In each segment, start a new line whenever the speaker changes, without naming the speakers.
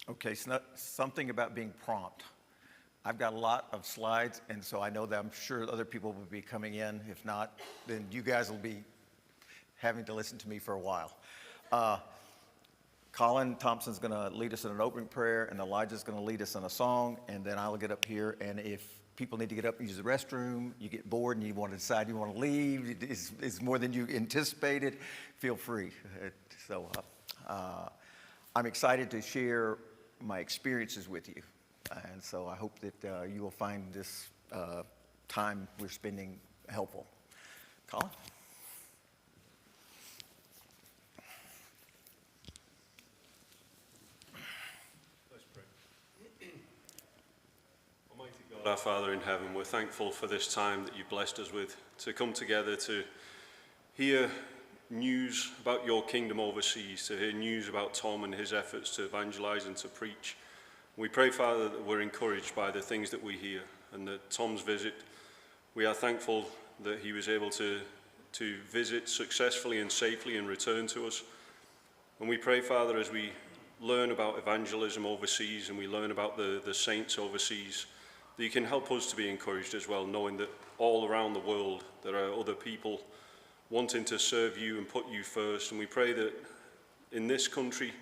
Okay, so something about being prompt. I've got a lot of slides, and so I know that I'm sure other people will be coming in. If not, then you guys will be having to listen to me for a while. Colin Thompson's going to lead us in an opening prayer, and Elijah's going to lead us in a song, and then I'll get up here, and if people need to get up and use the restroom, you get bored and you want to decide you want to leave, it's more than you anticipated, feel free. So I'm excited to share my experiences with you. And so I hope that you will find this time we're spending helpful. Colin?
Let's pray. Almighty God, our Father in heaven, we're thankful for this time that you blessed us with, to come together to hear news about your kingdom overseas, to hear news about Tom and his efforts to evangelize and to preach. We pray, Father, that we're encouraged by the things that we hear, and that Tom's visit, we are thankful that he was able to visit successfully and safely and return to us. And we pray, Father, as we learn about evangelism overseas and we learn about the saints overseas, that you can help us to be encouraged as well, knowing that all around the world there are other people wanting to serve you and put you first. And we pray that in this country,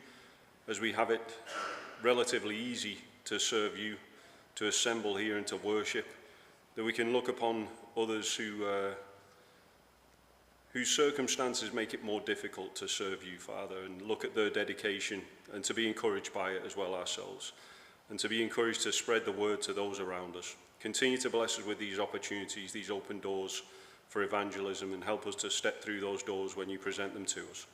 as we have it relatively easy to serve you, to assemble here and to worship, that we can look upon others whose circumstances make it more difficult to serve you, Father, and look at their dedication and to be encouraged by it as well ourselves, and to be encouraged to spread the word to those around us. Continue to bless us with these opportunities, these open doors for evangelism, and help us to step through those doors when you present them to us.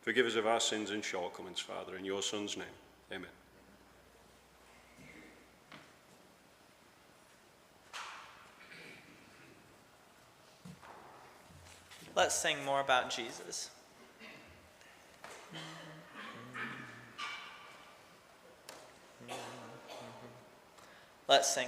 Forgive us of our sins and shortcomings, Father, in your Son's name. Amen.
Let's sing more about Jesus. Let's sing.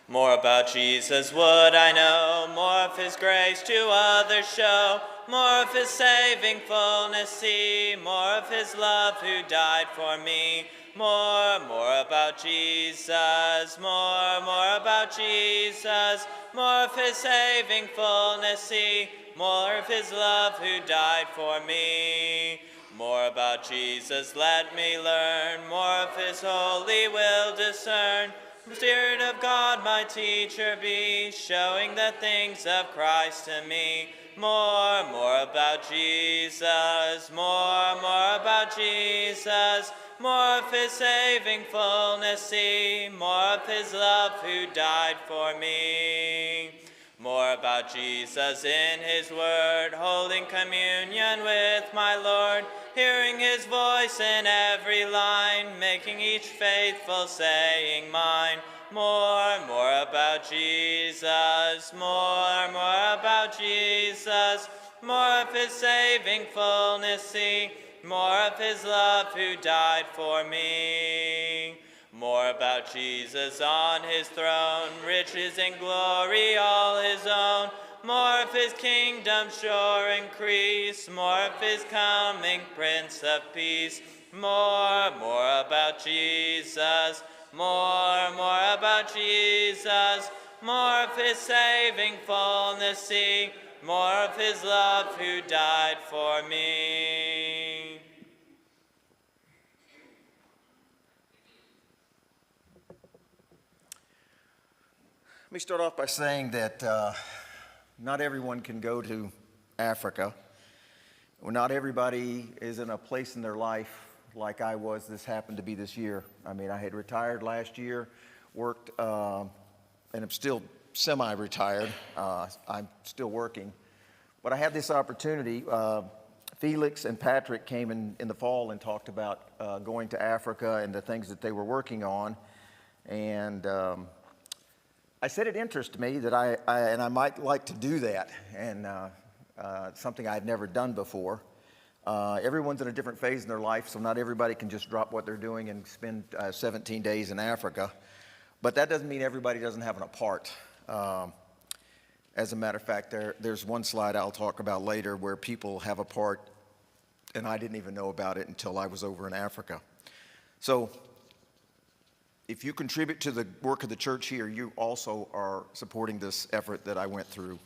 More about Jesus would I know, more of his grace to others show, more of his saving fullness see, more of his love who died for me. More about Jesus, more about Jesus, more of his saving fullness see, more of his love who died for me. More about Jesus let me learn, more of his holy will discern. Spirit of God my teacher be, showing the things of Christ to me. More about Jesus, more about Jesus, more of his saving fullness see, more of his love who died for me. More about Jesus in his word, holding communion with my Lord, hearing his voice in every line, making each faithful saying mine. More about Jesus, more about Jesus, more of his saving fullness see, more of his love who died for me. More about Jesus on his throne, riches and glory all his own. More of his kingdom sure increase, more of his coming Prince of Peace. More about Jesus, more about Jesus, more of his saving fullness see, more of his love who died for me.
Let me start off by saying that not everyone can go to Africa. Well, not everybody is in a place in their life like I was. This happened to be this year. I mean, I had retired last year, worked, and I'm still semi-retired. I'm still working. But I had this opportunity. Felix and Patrick came in the fall and talked about going to Africa and the things that they were working on. And I said it interested me that I might like to do that, and something I had never done before. Everyone's in a different phase in their life, so not everybody can just drop what they're doing and spend 17 days in Africa. But that doesn't mean everybody doesn't have a part. As a matter of fact, there's one slide I'll talk about later where people have a part, and I didn't even know about it until I was over in Africa. So if you contribute to the work of the church here, you also are supporting this effort that I went through.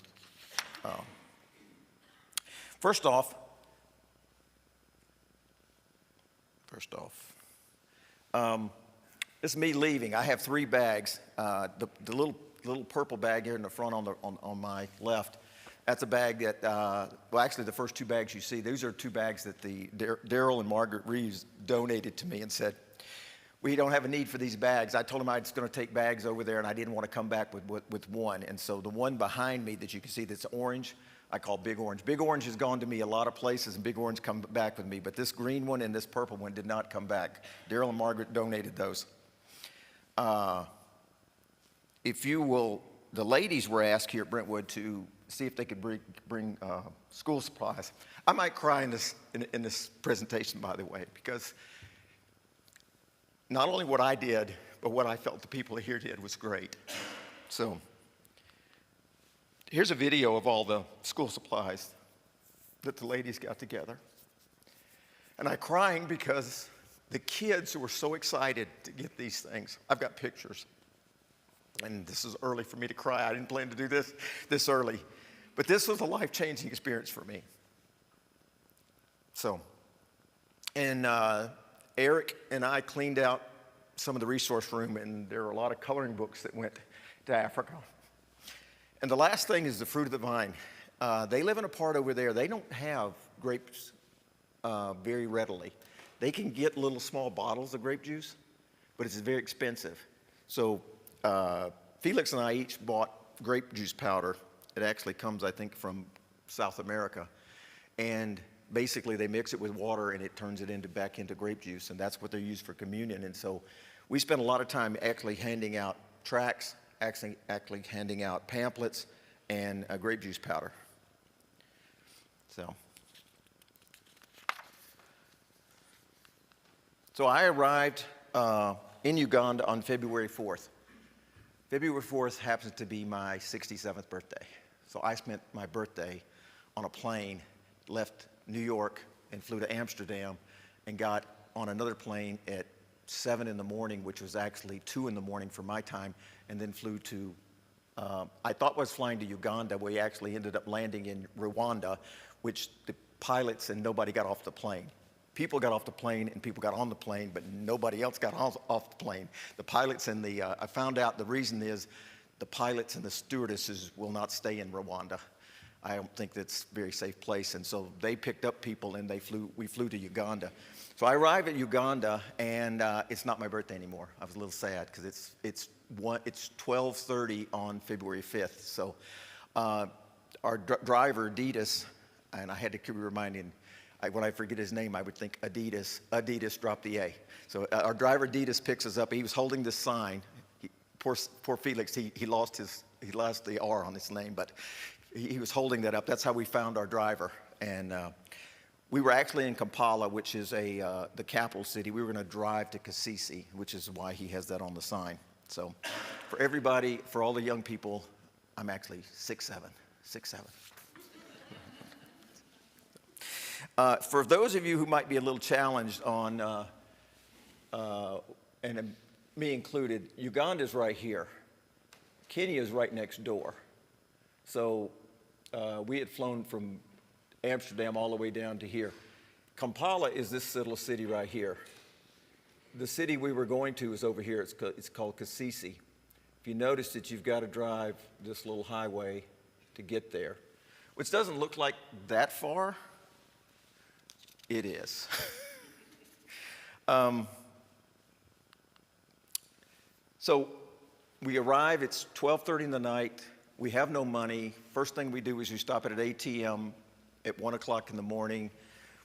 First off, this is me leaving. I have 3 bags. The little purple bag here in the front on my left, that's a bag that, well, actually the first 2 bags you see, these are 2 bags that the Daryl and Margaret Reeves donated to me and said, we don't have a need for these bags. I told them I was going to take bags over there, and I didn't want to come back with one. And so the one behind me that you can see that's orange, I call Big Orange. Big Orange has gone to me a lot of places, and Big Orange come back with me. But this green one and this purple one did not come back. Daryl and Margaret donated those. If you will, the ladies were asked here at Brentwood to see if they could bring school supplies. I might cry in this presentation, by the way, because not only what I did, but what I felt the people here did was great. So here's a video of all the school supplies that the ladies got together. And I'm crying because the kids who were so excited to get these things, I've got pictures. And this is early for me to cry. I didn't plan to do this early. But this was a life-changing experience for me. So, and Eric and I cleaned out some of the resource room, and there were a lot of coloring books that went to Africa. And the last thing is the fruit of the vine. They live in a part over there, they don't have grapes very readily. They can get little small bottles of grape juice, but it's very expensive. So Felix and I each bought grape juice powder. It actually comes, I think, from South America. And basically they mix it with water and it turns it back into grape juice, and that's what they use for communion. And so we spent a lot of time actually handing out tracts, actually handing out pamphlets and grape juice powder. So I arrived in Uganda on February 4th. February 4th happens to be my 67th birthday. So I spent my birthday on a plane, left New York and flew to Amsterdam and got on another plane at 7 in the morning, which was actually 2 in the morning for my time, and then flew to, I thought was flying to Uganda. We actually ended up landing in Rwanda, which the pilots and nobody got off the plane. People got off the plane and people got on the plane, but nobody else got off the plane. The pilots and I found out the reason is the pilots and the stewardesses will not stay in Rwanda. I don't think that's a very safe place. And so they picked up people and we flew to Uganda. So I arrived at Uganda and it's not my birthday anymore. I was a little sad because it's 12:30 on February 5th. So our driver, Adidas, and I had to keep reminding, when I forget his name, I would think Adidas. Adidas dropped the A. So our driver, Adidas, picks us up. He was holding this sign. Poor Felix, he lost the R on his name, but he was holding that up. That's how we found our driver. And we were actually in Kampala, which is the capital city. We were going to drive to Kasisi, which is why he has that on the sign. So for everybody, for all the young people, I'm actually 6'7". For those of you who might be a little challenged on, and me included, Uganda's right here. Kenya's right next door. So we had flown from Amsterdam all the way down to here. Kampala is this little city right here. The city we were going to is over here. It's called Kasisi. If you notice that you've got to drive this little highway to get there, which doesn't look like that far. It is. So we arrive, it's 12:30 in the night. We have no money. First thing we do is we stop at an ATM at 1 o'clock in the morning.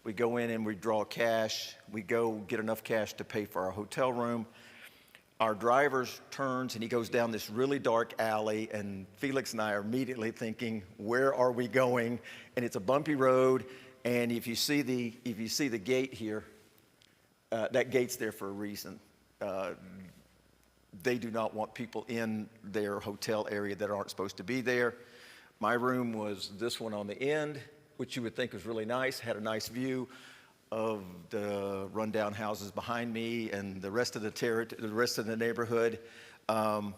We go in and we draw cash. We go get enough cash to pay for our hotel room. Our driver turns and he goes down this really dark alley, and Felix and I are immediately thinking, where are we going? And it's a bumpy road. And if you see the gate here, that gate's there for a reason. They do not want people in their hotel area that aren't supposed to be there. My room was this one on the end, which you would think was really nice, had a nice view. of the rundown houses behind me and the rest of the rest of the neighborhood. The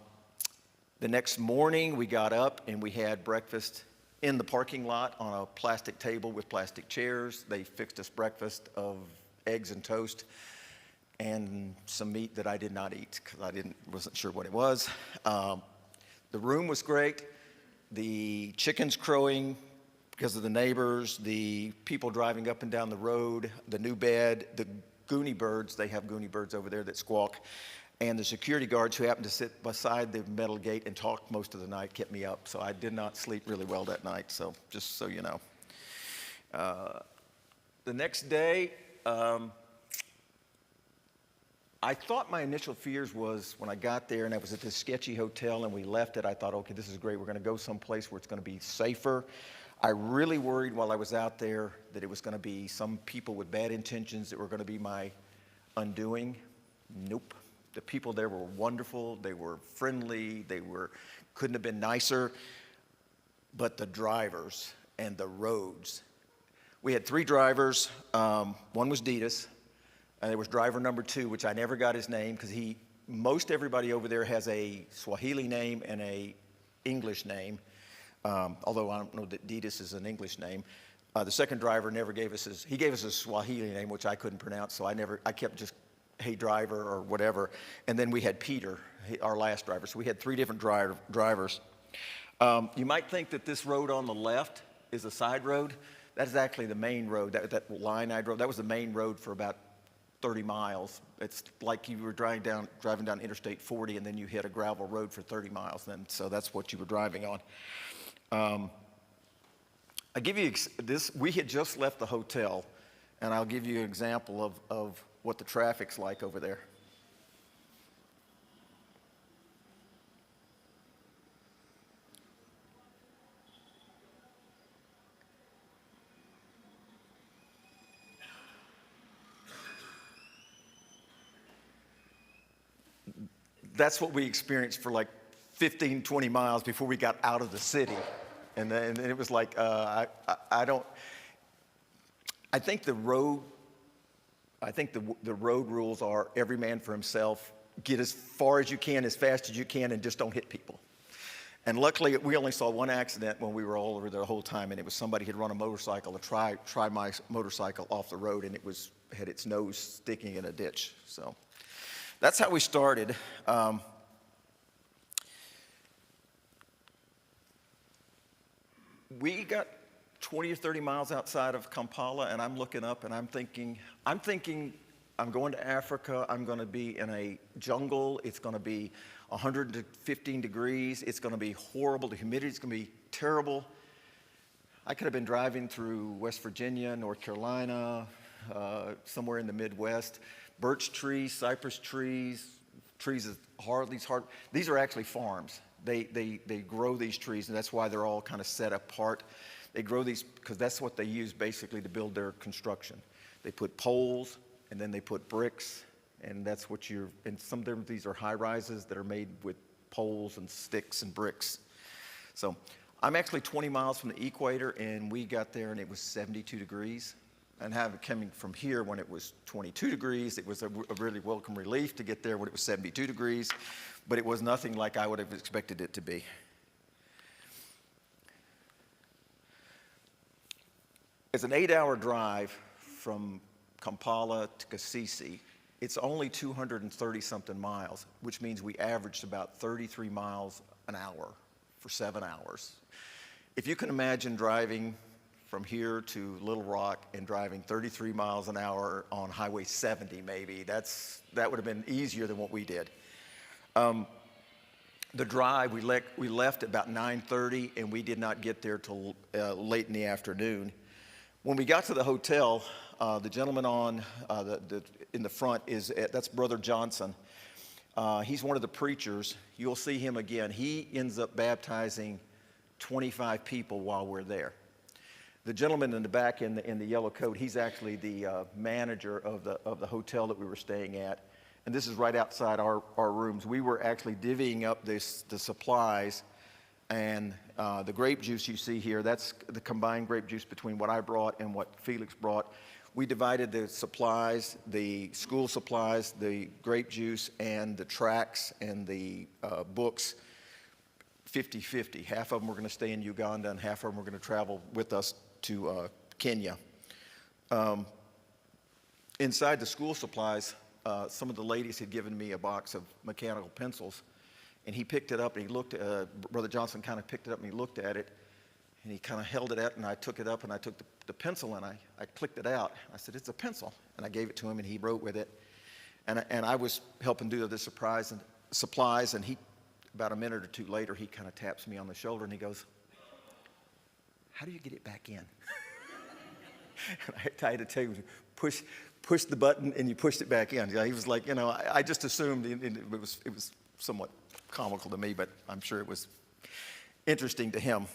next morning, we got up and we had breakfast in the parking lot on a plastic table with plastic chairs. They fixed us breakfast of eggs and toast and some meat that I did not eat because wasn't sure what it was. The room was great. The chickens crowing because of the neighbors, the people driving up and down the road, the new bed, the Goonie birds, they have Goonie birds over there that squawk, and the security guards who happened to sit beside the metal gate and talk most of the night kept me up. So I did not sleep really well that night, so just so you know. The next day, I thought my initial fears was when I got there and I was at this sketchy hotel and we left it, I thought, okay, this is great. We're going to go someplace where it's going to be safer. I really worried while I was out there that it was going to be some people with bad intentions that were going to be my undoing. Nope. The people there were wonderful. They were friendly. Couldn't have been nicer. But the drivers and the roads. We had 3 drivers. One was Ditas. And there was driver number 2, which I never got his name because most everybody over there has a Swahili name and a English name. Although I don't know that Ditas is an English name. The second driver never gave us he gave us a Swahili name, which I couldn't pronounce, so I kept just, hey, driver, or whatever. And then we had Peter, our last driver. So we had 3 different drivers. You might think that this road on the left is a side road. That is actually the main road. That line I drove, that was the main road for about 30 miles. It's like you were driving down Interstate 40 and then you hit a gravel road for 30 miles. So that's what you were driving on. I give you this. We had just left the hotel, and I'll give you an example of what the traffic's like over there. That's what we experienced for like 15, 20 miles before we got out of the city. And it was like, I think the road rules are every man for himself. Get as far as you can, as fast as you can, and just don't hit people. And luckily, we only saw one accident when we were all over there the whole time, and it was somebody had run a motorcycle to try my motorcycle off the road, and had its nose sticking in a ditch. So that's how we started. We got 20 or 30 miles outside of Kampala, and I'm looking up and I'm thinking I'm going to Africa. I'm going to be in a jungle. It's going to be 115 degrees. It's going to be horrible. The humidity's going to be terrible. I could have been driving through West Virginia, North Carolina, somewhere in the Midwest. Birch trees, cypress trees, these are actually farms. They grow these trees, and that's why they're all kind of set apart. They grow these because that's what they use basically to build their construction. They put poles, and then they put bricks, and that's what and some of these are high rises that are made with poles and sticks and bricks. So I'm actually 20 miles from the equator, and we got there and it was 72 degrees. And coming from here when it was 22 degrees, it was a really welcome relief to get there when it was 72 degrees, but it was nothing like I would have expected it to be. It's an 8-hour drive from Kampala to Kasese. It's only 230-something miles, which means we averaged about 33 miles an hour for 7 hours. If you can imagine driving from here to Little Rock and driving 33 miles an hour on Highway 70 maybe, that would have been easier than what we did. The drive, we left at about 9:30 and we did not get there till late in the afternoon. When we got to the hotel, the gentleman in the front that's Brother Johnson. He's one of the preachers. You'll see him again. He ends up baptizing 25 people while we're there. The gentleman in the back in the yellow coat, he's actually the manager of the hotel that we were staying at. And this is right outside our rooms. We were actually divvying up the supplies, and the grape juice you see here, that's the combined grape juice between what I brought and what Felix brought. we divided the supplies, the school supplies, the grape juice, and the tracts and the books 50-50. Half of them were going to stay in Uganda, and half of them were going to travel with us to Kenya. Inside the school supplies, some of the ladies had given me a box of mechanical pencils, and he picked it up and he looked at, Brother Johnson kind of picked it up and he looked at it, and he kind of held it out, and I took it up and I took the pencil and I clicked it out. I said, "It's a pencil," and I gave it to him and he wrote with it. And I was helping do the supplies, and he, about a minute or two later, he kind of taps me on the shoulder and he goes, "How do you get it back in?" And I had to tell him, push the button and you pushed it back in. He was like, I just assumed it was somewhat comical to me, but I'm sure it was interesting to him.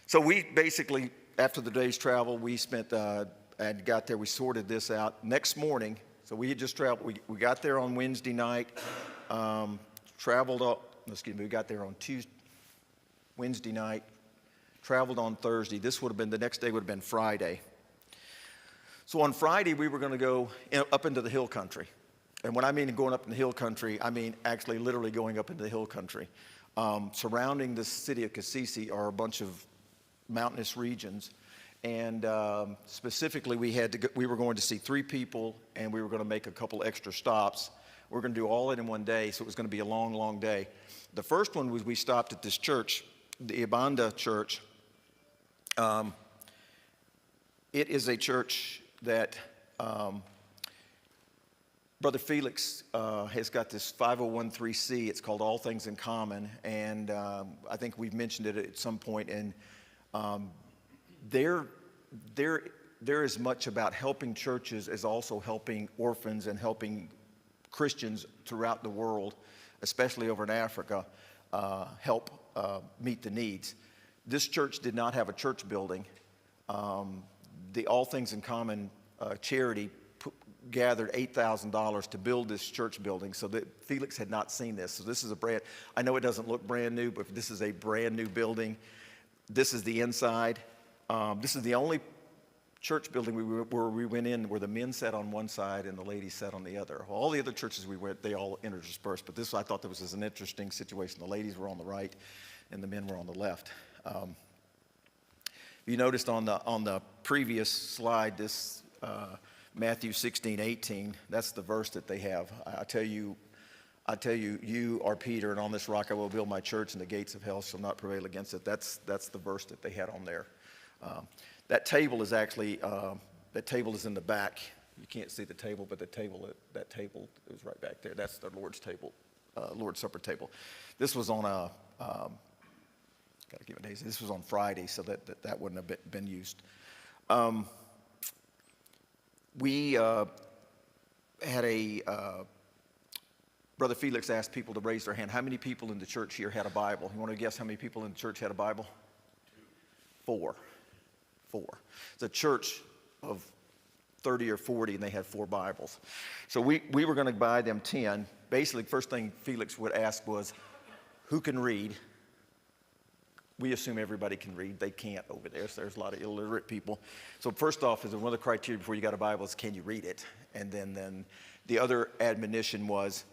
So we basically, after the day's travel, we spent, and got there, we sorted this out. Next morning, so we had just traveled, we got there on Wednesday night, we got there on Wednesday night, traveled on Thursday. The next day would have been Friday. So on Friday, we were going to go up into the hill country. And when I mean going up in the hill country, I mean actually literally going up into the hill country. Surrounding the city of Kasisi are a bunch of mountainous regions. And specifically, we were going to see 3 people, and we were going to make a couple extra stops. We were going to do all it in one day, so it was going to be a long, long day. The first one was we stopped at this church, the Ibanda Church. It is a church that Brother Felix has got this 501(c)(3). It's called All Things in Common, and I think we've mentioned it at some point. And they're as much about helping churches as also helping orphans and helping Christians throughout the world, especially over in Africa, help meet the needs. This church did not have a church building. The All Things in Common charity gathered $8,000 to build this church building, so that Felix had not seen this. So this is I know it doesn't look brand new, but this is a brand new building. This is the inside. This is the only church building where we went in where the men sat on one side and the ladies sat on the other. All the other churches we went, they all interspersed, but this, I thought that was an interesting situation. The ladies were on the right and the men were on the left. You noticed on the previous slide, this Matthew 16:18, that's the verse that they have. I tell you, you are Peter, and on this rock I will build my church, and the gates of hell shall not prevail against it. That's the verse that they had on there. That table is actually, that table is in the back. You can't see the table, but that table is right back there. That's the Lord's table, Lord's Supper table. This was on gotta give it days. This was on Friday, so that wouldn't have been used. We had Brother Felix asked people to raise their hand. How many people in the church here had a Bible? You want to guess how many people in the church had a Bible? 4. It's a church of 30 or 40, and they had 4 Bibles. So we were going to buy them 10. Basically, first thing Felix would ask was, who can read? We assume everybody can read. They can't over there, so there's a lot of illiterate people. So first off, is one of the criteria before you got a Bible is, can you read it? And then the other admonition was,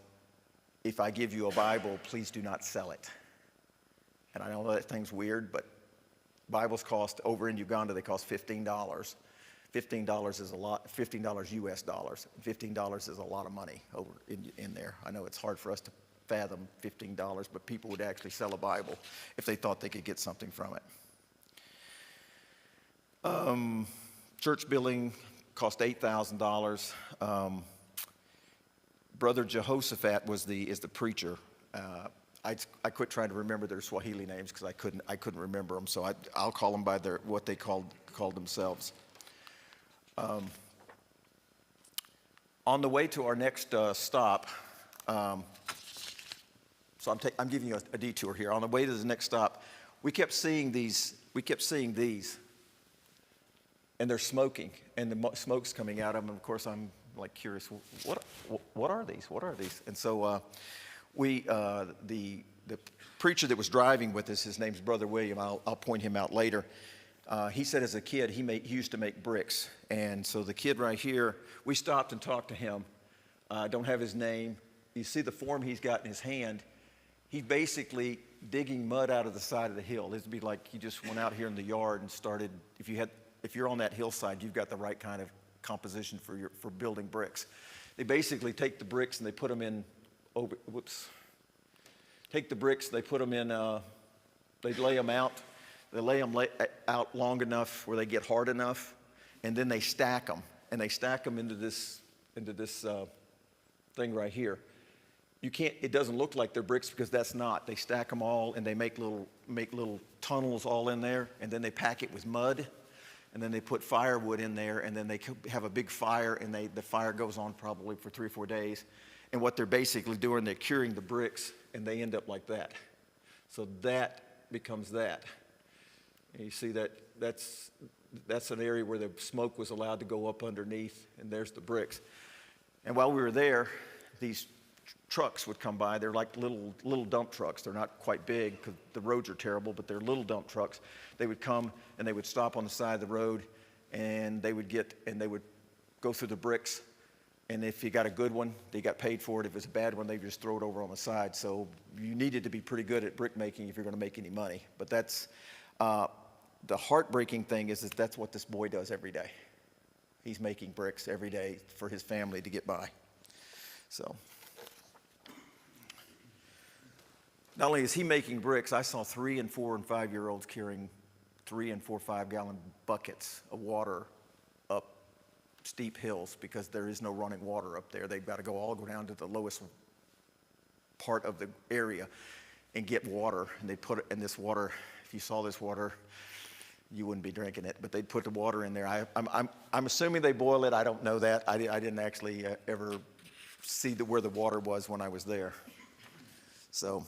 if I give you a Bible, please do not sell it. And I know that thing's weird, but Bibles cost, over in Uganda, they cost $15. $15 is a lot, $15 US dollars. $15 is a lot of money over in there. I know it's hard for us to fathom $15, but people would actually sell a Bible if they thought they could get something from it. Church building cost $8,000. Brother Jehoshaphat is the preacher. I quit trying to remember their Swahili names because I couldn't remember them, so I'll call them by what they called themselves. On the way to our next stop, so I'm giving you a detour here. On the way to the next stop, we kept seeing these, and they're smoking, and the smoke's coming out of them. And of course, I'm like curious, what are these? What are these? And so the preacher that was driving with us, his name's Brother William. I'll point him out later. He said as a kid, he used to make bricks. And so the kid right here, we stopped and talked to him. I don't have his name. You see the form he's got in his hand. He's basically digging mud out of the side of the hill. This would be like he just went out here in the yard and started, if you're on that hillside, you've got the right kind of composition for building bricks. They basically take the bricks and they put them in, take the bricks, they put them in, they lay them out. They lay them out long enough where they get hard enough, and then they stack them. And they stack them into this thing right here. It doesn't look like they're bricks because that's not. They stack them all, and they make little tunnels all in there, and then they pack it with mud, and then they put firewood in there, and then they have a big fire, and the fire goes on probably for 3 or 4 days. And what they're basically doing, they're curing the bricks, and they end up like that. So that becomes that. And you see that's an area where the smoke was allowed to go up underneath, and there's the bricks. And while we were there, these trucks would come by. They're like little dump trucks. They're not quite big because the roads are terrible, but they're little dump trucks. They would come and they would stop on the side of the road, and they would go through the bricks. And if you got a good one, they got paid for it. If it's a bad one, they just throw it over on the side. So you needed to be pretty good at brick making if you're going to make any money. But that's the heartbreaking thing is that that's what this boy does every day. He's making bricks every day for his family to get by. So not only is he making bricks, I saw 3 and 4 and 5 year olds carrying 3 and 4 5-gallon buckets of water up steep hills because there is no running water up there. They've got to go down to the lowest part of the area and get water. And they put it in this water. If you saw this water, you wouldn't be drinking it, but they'd put the water in there. I'm assuming they boil it. I don't know that. I didn't actually ever see where the water was when I was there. So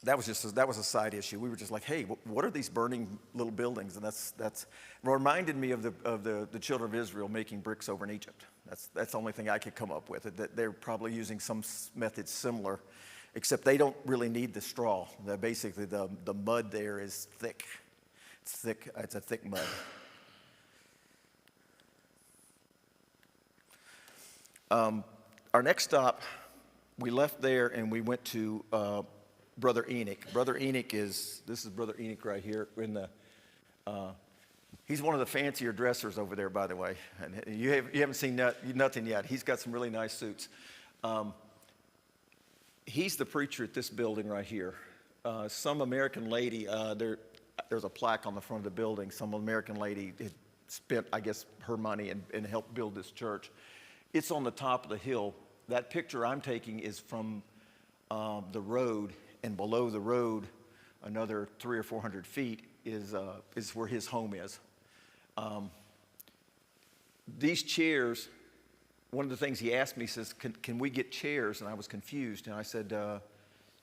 that was a side issue. We were just like, hey, what are these burning little buildings? And that's reminded me of the children of Israel making bricks over in Egypt. That's the only thing I could come up with. That they're probably using some method similar, except they don't really need the straw. Basically, the mud there is thick. It's thick. It's a thick mud. Our next stop, we left there and we went to Brother Enoch. Brother Enoch this is Brother Enoch right here. He's one of the fancier dressers over there, by the way. And you haven't seen nothing yet. He's got some really nice suits. He's the preacher at this building right here. Some American lady, there's a plaque on the front of the building. Some American lady had spent, I guess, her money and helped build this church. It's on the top of the hill. That picture I'm taking is from the road, and below the road, another 300 or 400 feet is where his home is. These chairs, one of the things he asked me, he says, can we get chairs? And I was confused, and I said,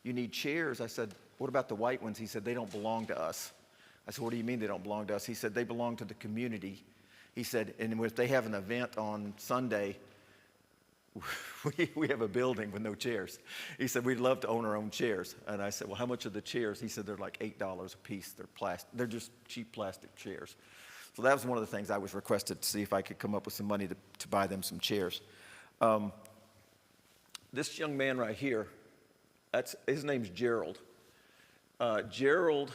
you need chairs? I said, what about the white ones? He said, they don't belong to us. I said, what do you mean they don't belong to us? He said, they belong to the community. He said, and if they have an event on Sunday, we have a building with no chairs. He said, we'd love to own our own chairs. And I said, well, how much are the chairs? He said, they're like $8 a piece. They're just cheap plastic chairs. So that was one of the things I was requested to see if I could come up with some money to buy them some chairs. This young man right here, his name's Gerald. Gerald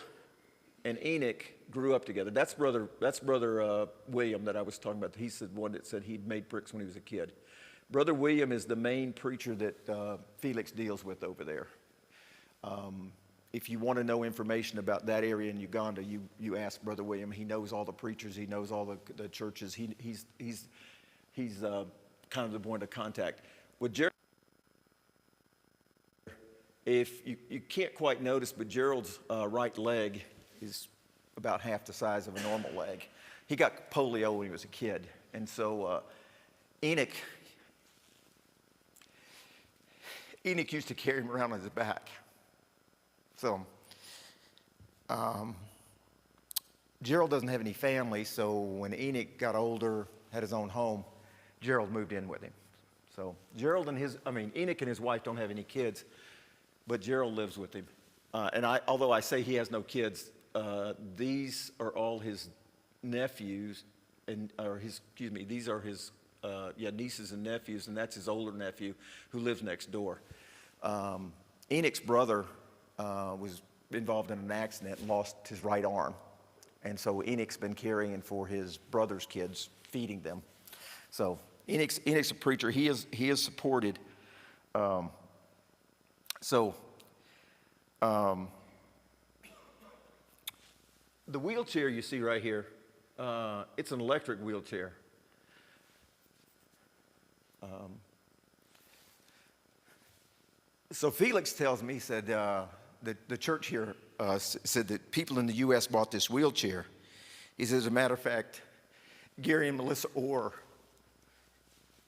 and Enoch grew up together. That's brother William that I was talking about. He's the one that said he'd made bricks when he was a kid. Brother William is the main preacher that Felix deals with over there. If you want to know information about that area in Uganda, you ask Brother William. He knows all the preachers. He knows all the churches. He's kind of the point of contact. With Gerald, if you can't quite notice, but Gerald's right leg is about half the size of a normal leg. He got polio when he was a kid, and so Enoch used to carry him around on his back. So Gerald doesn't have any family, so when Enoch got older, had his own home, Gerald moved in with him. So Enoch and his wife don't have any kids, but Gerald lives with him. And although I say he has no kids, these are all his nephews, these are his nieces and nephews, and that's his older nephew who lives next door. Enoch's brother was involved in an accident and lost his right arm. And so Enoch's been caring for his brother's kids, feeding them. So Enoch's a preacher. He is supported. The wheelchair you see right here, it's an electric wheelchair. So Felix tells me, he said, the church here said that people in the U.S. bought this wheelchair. He says, as a matter of fact, Gary and Melissa Orr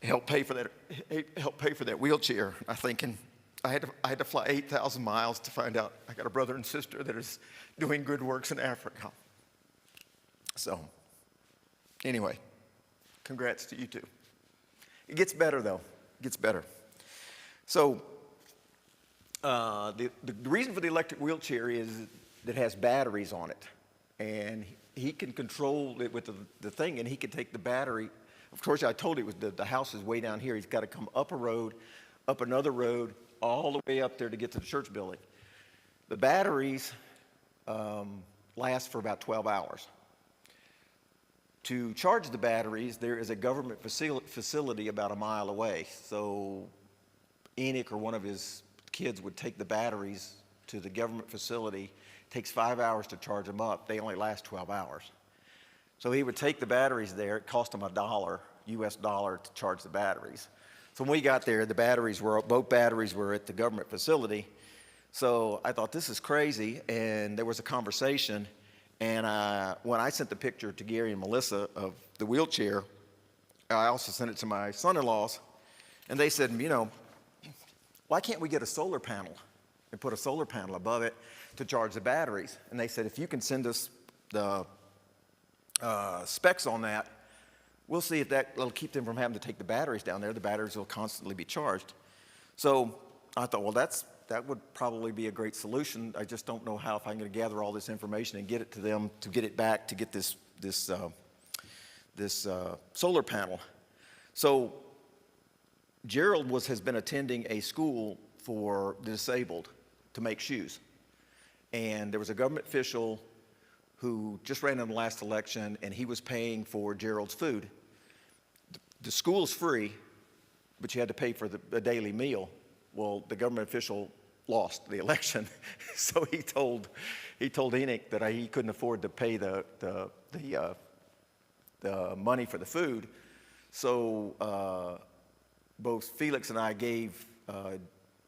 helped pay for that wheelchair. I'm thinking, I had to fly 8,000 miles to find out I got a brother and sister that is doing good works in Africa. So, anyway, congrats to you two. It gets better, though. It gets better. So, the reason for the electric wheelchair is that it has batteries on it. And he can control it with the thing, and he can take the battery. Of course, I told you the house is way down here. He's got to come up a road, up another road, all the way up there to get to the church building. The batteries last for about 12 hours. To charge the batteries, there is a government facility about a mile away. So Enoch or one of his kids would take the batteries to the government facility. It takes 5 hours to charge them up. They only last 12 hours. So he would take the batteries there. It cost him $1, US dollar, to charge the batteries. So when we got there, both batteries were at the government facility. So I thought, this is crazy. And there was a conversation. And when I sent the picture to Gary and Melissa of the wheelchair, I also sent it to my son-in-laws. And they said, why can't we get a solar panel and put a solar panel above it to charge the batteries? And they said, if you can send us the specs on that, we'll see if that'll keep them from having to take the batteries down there. The batteries will constantly be charged. So I thought, well, that would probably be a great solution. I just don't know how, if I'm going to gather all this information and get it to them to get it back to get this solar panel. So Gerald has been attending a school for the disabled to make shoes. And there was a government official who just ran in the last election, and he was paying for Gerald's food. The school's free, but you had to pay for the daily meal. Well, the government official lost the election, so he told Enoch that he couldn't afford to pay the money for the food. So both Felix and I gave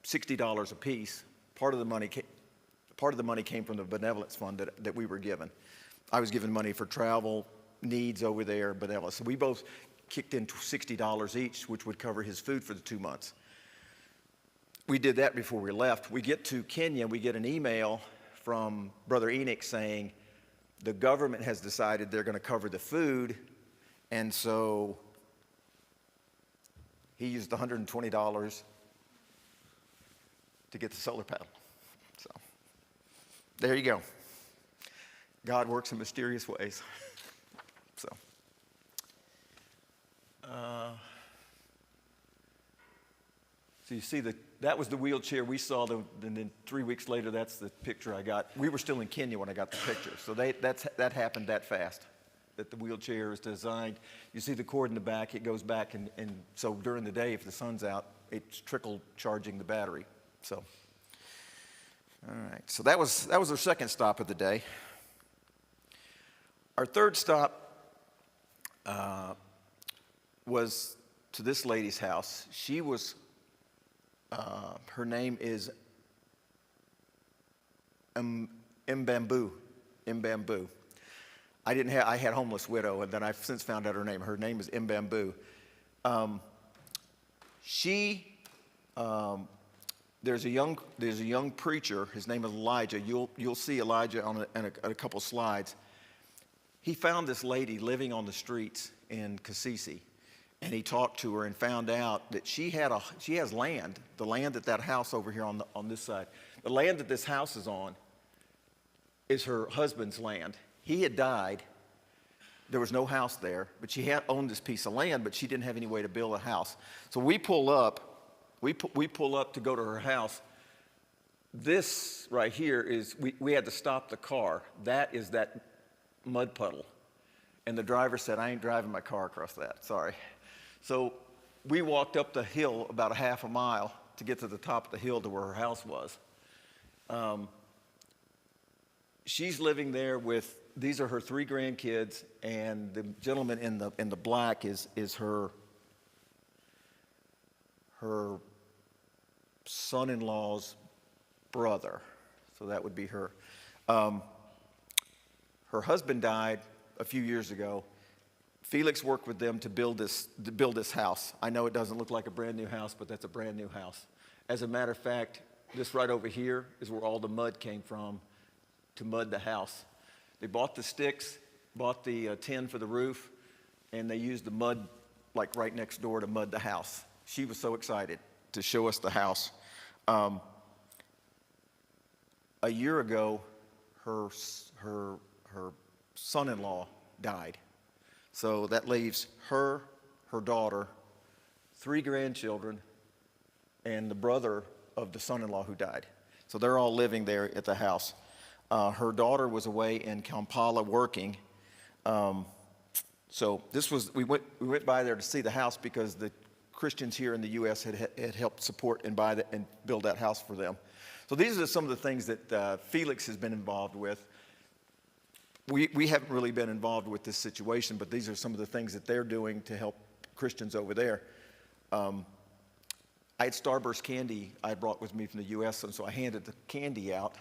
$60 apiece. Part of the money came from the benevolence fund that we were given. I was given money for travel needs over there, benevolence. So we both kicked in $60 each, which would cover his food for the 2 months. We did that before we left. We get to Kenya, we get an email from Brother Enoch saying the government has decided they're going to cover the food, and so he used $120 to get the solar panel. So there you go. God works in mysterious ways. So you see that was the wheelchair we saw, and then 3 weeks later, that's the picture I got. We were still in Kenya when I got the picture, so that happened that fast, that the wheelchair is designed. You see the cord in the back, it goes back, and so during the day, if the sun's out, it's trickle charging the battery. So, all right, so that was our second stop of the day. Our third stop was to this lady's house. She was, her name is Mbambu. I had Homeless Widow, and then I've since found out her name. Her name is Mbambu. There's a young preacher. His name is Elijah. You'll see Elijah on a couple slides. He found this lady living on the streets in Kasisi, and he talked to her and found out that she has land, the land that house over here on this side, the land that this house is on is her husband's land. He had died. There was no house there, but she had owned this piece of land, but she didn't have any way to build a house. So we pull up, we pull up to go to her house. This right here is, we had to stop the car. That is that mud puddle. And the driver said, I ain't driving my car across that, sorry. So we walked up the hill about a half a mile to get to the top of the hill to where her house was. She's living there with, these are her 3 grandkids, and the gentleman in the black is her son-in-law's brother. So that would be her. Her husband died a few years ago. Felix worked with them to build this house. I know it doesn't look like a brand new house, but that's a brand new house. As a matter of fact, this right over here is where all the mud came from to mud the house. They bought the sticks, bought the tin for the roof, and they used the mud like right next door to mud the house. She was so excited to show us the house. A year ago, her son-in-law died. So that leaves her daughter, 3 grandchildren, and the brother of the son-in-law who died. So they're all living there at the house. Her daughter was away in Kampala working. So this was, we went by there to see the house because the Christians here in the U.S. had helped support and buy and build that house for them. So these are some of the things that Felix has been involved with. We haven't really been involved with this situation, but these are some of the things that they're doing to help Christians over there. I had Starburst candy I brought with me from the U.S., and so I handed the candy out,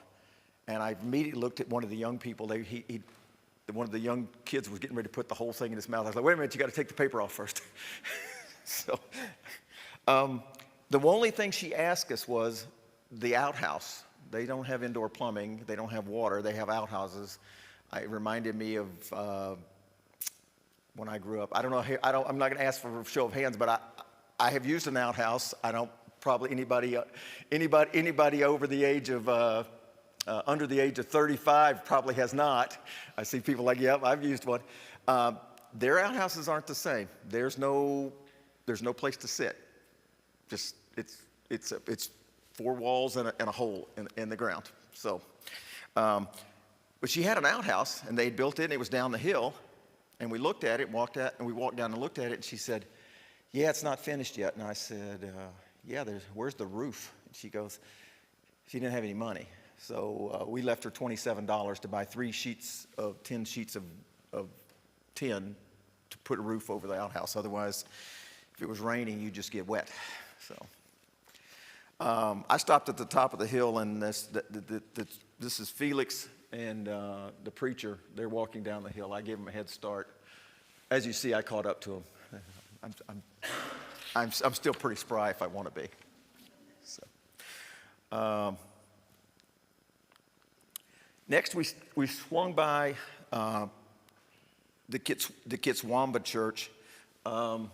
and I immediately looked at one of the young people. One of the young kids was getting ready to put the whole thing in his mouth. I was like, wait a minute, you got to take the paper off first. So the only thing she asked us was the outhouse. They don't have indoor plumbing. They don't have water. They have outhouses. It reminded me of when I grew up. I'm not going to ask for a show of hands, but I have used an outhouse. I don't probably anybody over the age of under the age of 35 probably has not. I see people like, yep, I've used one. Their outhouses aren't the same. There's no place to sit. Just it's 4 walls and a hole in the ground. So, but she had an outhouse, and they had built it, and it was down the hill. And we looked at it, walked down and looked at it, and she said, yeah, it's not finished yet. And I said, yeah, where's the roof? And she goes, she didn't have any money. So we left her $27 to buy 10 sheets of tin to put a roof over the outhouse. Otherwise, if it was raining, you'd just get wet. So I stopped at the top of the hill, and this is Felix and the preacher. They're walking down the hill. I gave them a head start. As you see, I caught up to them. I'm still pretty spry if I want to be. So, next, we swung by the Kitswamba Church.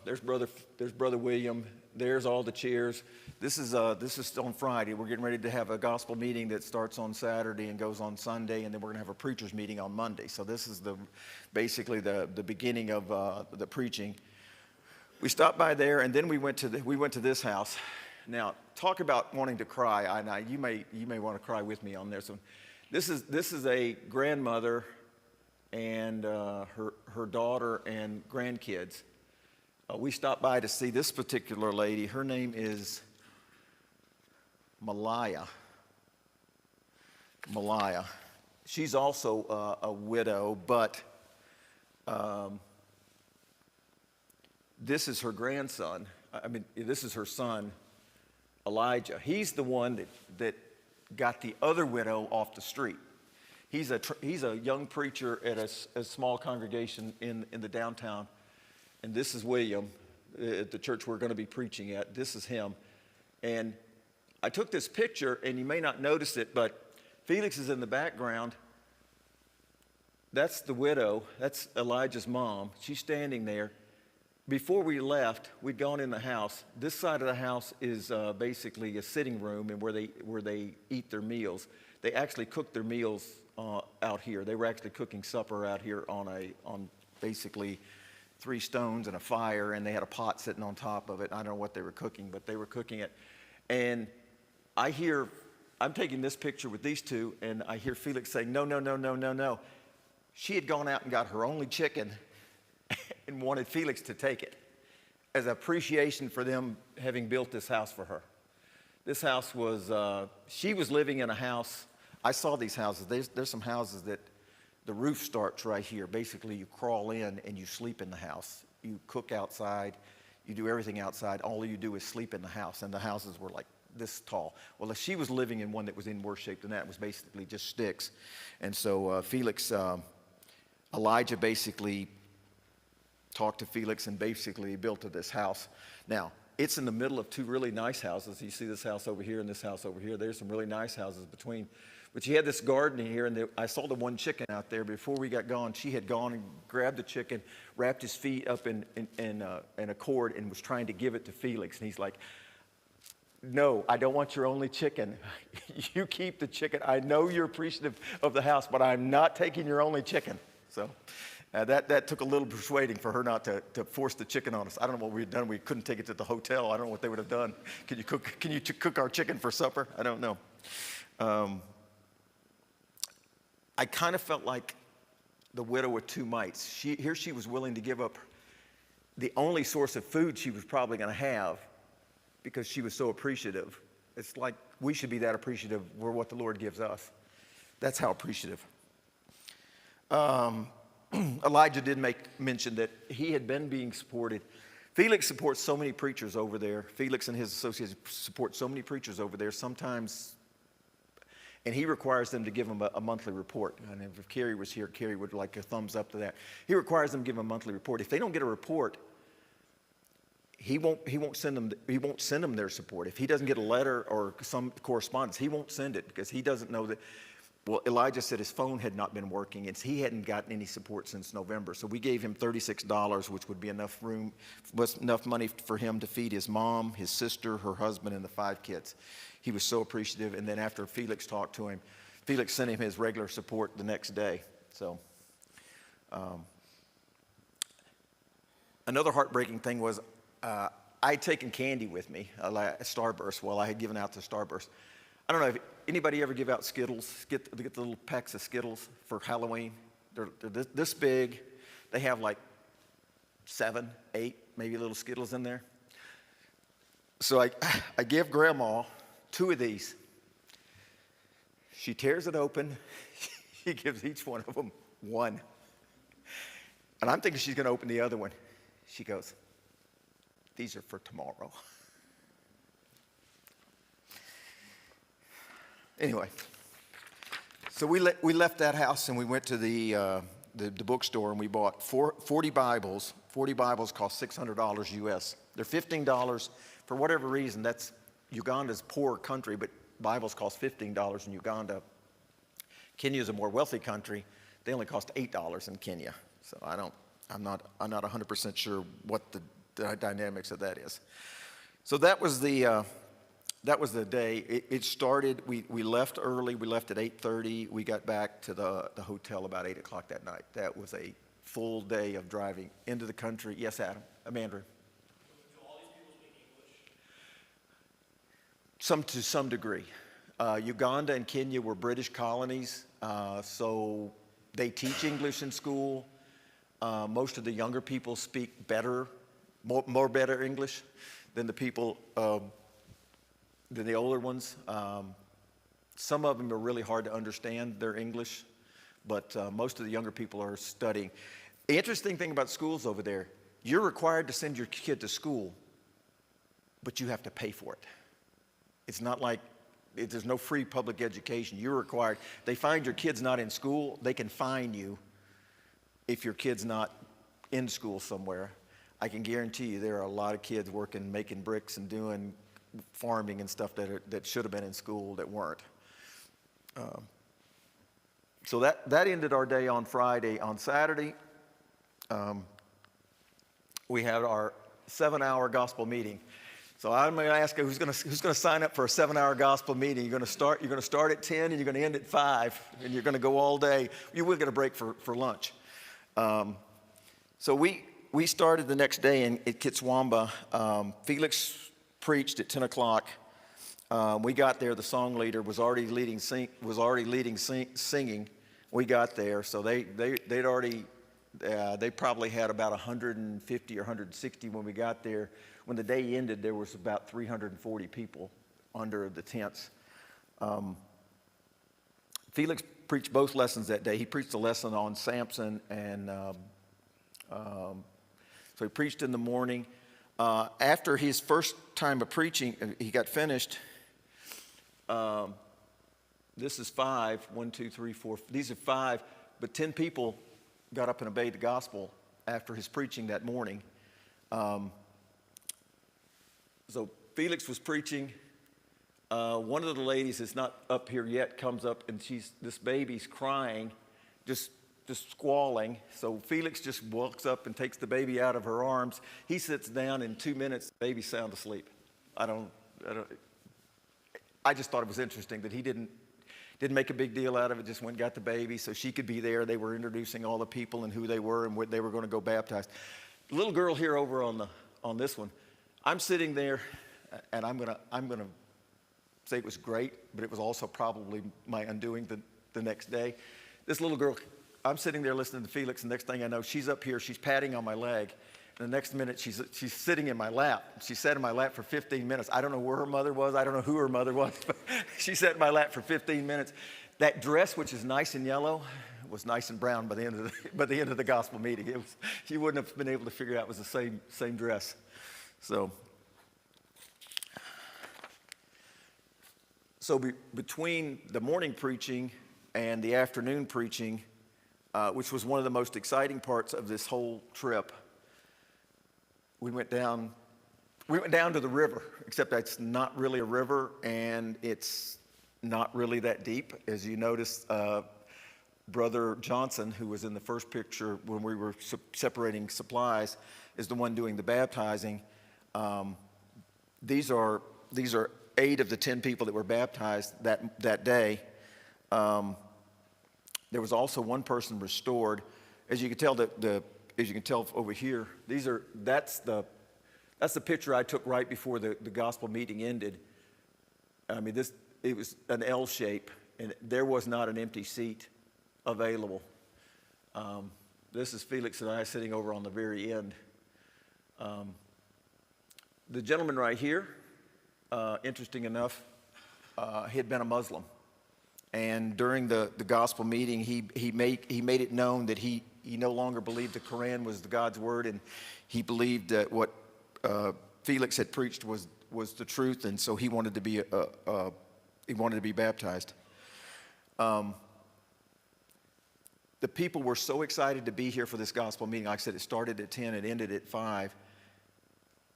There's Brother William. There's all the chairs. This is on Friday. We're getting ready to have a gospel meeting that starts on Saturday and goes on Sunday, and then we're going to have a preacher's meeting on Monday. So this is basically the beginning of the preaching. We stopped by there, and then we went to this house. Now, talk about wanting to cry. You may want to cry with me on this one. This is a grandmother and her daughter and grandkids. We stopped by to see this particular lady. Her name is Malaya. She's also a widow, but this is her grandson. This is her son, Elijah. He's the one that got the other widow off the street. He's a young preacher at a small congregation in the downtown. And this is William, at the church we're going to be preaching at. This is him. And I took this picture, and you may not notice it, but Felix is in the background. That's the widow. That's Elijah's mom. She's standing there. Before we left, we'd gone in the house. This side of the house is basically a sitting room and where they eat their meals. They actually cook their meals out here. They were actually cooking supper out here on basically 3 stones and a fire, and they had a pot sitting on top of it. I don't know what they were cooking, but they were cooking it. And I'm taking this picture with these two, and I hear Felix saying, no, no, no, no, no, no. She had gone out and got her only chicken and wanted Felix to take it as appreciation for them having built this house for her. This house was, she was living in a house. I saw these houses. There's some houses that the roof starts right here. Basically, you crawl in and you sleep in the house. You cook outside. You do everything outside. All you do is sleep in the house, and the houses were like this tall. Well, she was living in one that was in worse shape than that. It was basically just sticks. And so Elijah basically talked to Felix and basically built this house. Now, it's in the middle of 2 really nice houses. You see this house over here and this house over here. There's some really nice houses between. But you had this garden here, and I saw the one chicken out there. Before we got gone, she had gone and grabbed the chicken, wrapped his feet up in a cord, and was trying to give it to Felix. And he's like, no, I don't want your only chicken. You keep the chicken. I know you're appreciative of the house, but I'm not taking your only chicken. So that took a little persuading for her not to force the chicken on us. I don't know what we had done. We couldn't take it to the hotel. I don't know what they would have done. Can you cook our chicken for supper? I don't know. I kind of felt like the widow with 2 mites. She was willing to give up the only source of food she was probably going to have because she was so appreciative. It's like we should be that appreciative for what the Lord gives us. That's how appreciative. Elijah did mention that he had been being supported. Felix supports so many preachers over there. Felix and his associates support so many preachers over there. Sometimes, and he requires them to give him a monthly report. And if Carrie was here, Carrie would like a thumbs up to that. He requires them to give him a monthly report. If they don't get a report, he won't send them their support. If he doesn't get a letter or some correspondence, he won't send it because he doesn't know that. Well, Elijah said his phone had not been working, and he hadn't gotten any support since November. So we gave him $36, which would be enough money for him to feed his mom, his sister, her husband, and the 5 kids. He was so appreciative. And then after Felix talked to him, Felix sent him his regular support the next day. So another heartbreaking thing was I'd taken candy with me, Starburst, while I had given out to Starburst. I don't know if anybody ever give out Skittles, get the little packs of Skittles for Halloween. They're this big. They have like 7, 8, maybe little Skittles in there. So I give Grandma 2 of these. She tears it open. She gives each one of them 1. And I'm thinking she's going to open the other one. She goes, these are for tomorrow. Anyway, so we left that house and we went to the bookstore and we bought 40 Bibles. 40 Bibles cost $600 US. They're $15 for whatever reason. That's Uganda's poor country, but Bibles cost $15 in Uganda. Kenya is a more wealthy country. They only cost $8 in Kenya. So I'm not 100% sure what the dynamics of that is. So that was the day. It started, we left early. We left at 8:30. We got back to the hotel about 8 o'clock that night. That was a full day of driving into the country. Yes, Adam. Andrew.
Do all these people speak English?
To some degree. Uganda and Kenya were British colonies, so they teach English in school. Most of the younger people speak more better English than the people than the older ones. Some of them are really hard to understand their English, but most of the younger people are studying. The interesting thing about schools over there, you're required to send your kid to school, but you have to pay for it. It's not like there's no free public education. You're required. They find your kid's not in school, they can fine you if your kid's not in school somewhere. I can guarantee you there are a lot of kids working, making bricks and doing farming and stuff that should have been in school that weren't. So that ended our day on Friday. On Saturday, we had our 7-hour gospel meeting. So I'm going to ask you who's going to sign up for a 7-hour gospel meeting. You're going to start at 10 and you're going to end at 5, and you're going to go all day. You will get a break for lunch. So we started the next day at Kitswamba. Felix preached at 10 o'clock. We got there. The song leader was already leading singing. We got there, so they'd already they probably had about 150 or 160 when we got there. When the day ended, there was about 340 people under the tents. Felix preached both lessons that day. He preached a lesson on Samson, and so he preached in the morning. After his first time of preaching, he got finished. This is 5. 1, 2, 3, 4. These are 5, but 10 people got up and obeyed the gospel after his preaching that morning. So Felix was preaching. One of the ladies that's not up here yet comes up, and this baby's crying, just squalling. So Felix just walks up and takes the baby out of her arms. He sits down. In 2 minutes, the baby's sound asleep. I just thought it was interesting that he didn't make a big deal out of it, just went and got the baby so she could be there. They were introducing all the people and who they were and what they were going to go baptize. The little girl here over on this one, I'm sitting there, and I'm gonna say it was great, but it was also probably my undoing the next day. This little girl, I'm sitting there listening to Felix, and next thing I know, she's up here, she's patting on my leg. And the next minute, she's sitting in my lap. She sat in my lap for 15 minutes. I don't know where her mother was. I don't know who her mother was, but she sat in my lap for 15 minutes. That dress, which is nice and yellow, was nice and brown by the end of the gospel meeting. You wouldn't have been able to figure out it was the same dress. So between the morning preaching and the afternoon preaching, which was one of the most exciting parts of this whole trip, we went down to the river, except that's not really a river, and it's not really that deep. As you notice, Brother Johnson, who was in the first picture when we were separating supplies, is the one doing the baptizing. These are 8 of the 10 people that were baptized that day. There was also one person restored. As you can tell, as you can tell over here, that's the picture I took right before the gospel meeting ended. I mean, it was an L shape, and there was not an empty seat available. This is Felix and I sitting over on the very end. The gentleman right here, interesting enough, he had been a Muslim. And during the gospel meeting, he made it known that he no longer believed the Quran was God's word, and he believed that what Felix had preached was the truth, and so he wanted to be baptized. The people were so excited to be here for this gospel meeting. Like I said, it started at 10, it ended at 5.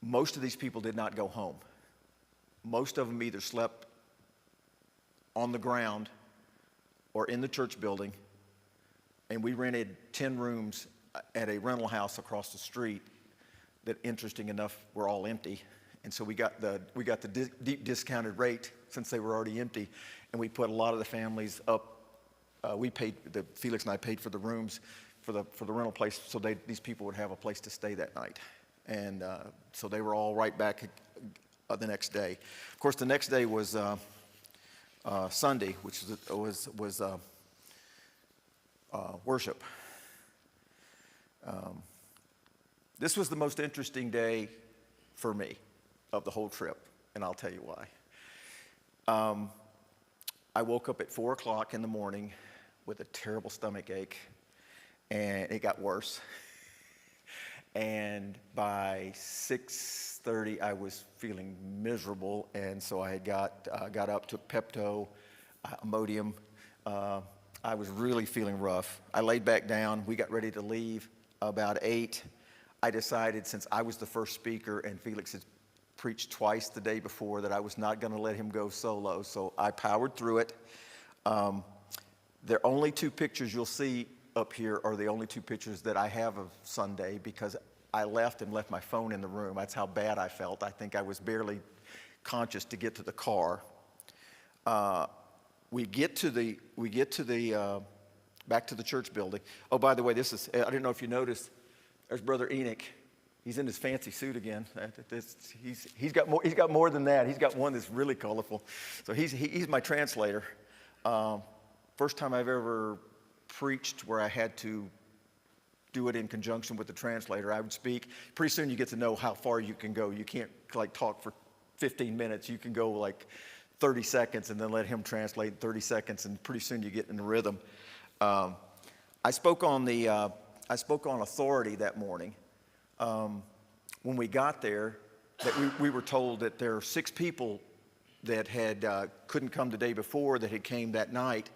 Most of these people did not go home. Most of them either slept on the ground or in the church building, and we rented 10 rooms at a rental house across the street that, interesting enough, were all empty. And so we got the deep discounted rate since they were already empty, and we put a lot of the families up. Felix and I paid for the rooms for the rental place, so these people would have a place to stay that night. And so they were all right back the next day. Of course, the next day was Sunday, which was worship. This was the most interesting day for me of the whole trip, and I'll tell you why. I woke up at 4 o'clock in the morning with a terrible stomach ache, and it got worse. And by 6:30, I was feeling miserable, and so I had got up, took Pepto, Imodium. I was really feeling rough. I laid back down. We got ready to leave about 8. I decided, since I was the first speaker and Felix had preached twice the day before, that I was not going to let him go solo. So I powered through it. The only 2 pictures you'll see up here are the only 2 pictures that I have of Sunday, because I left and left my phone in the room. That's how bad I felt. I think I was barely conscious to get to the car. We get to the back to the church building. Oh, by the way, I don't know if you noticed, there's Brother Enoch. He's in his fancy suit again. He's got more than that. He's got one that's really colorful. So he's my translator. First time I've ever preached where I had to do it in conjunction with the translator. I would speak. Pretty soon you get to know how far you can go. You can't like talk for 15 minutes. You can go like 30 seconds and then let him translate in 30 seconds, and pretty soon you get in the rhythm. I spoke on authority that morning. When we got there, that we were told that there are 6 people that couldn't come the day before that had came that night,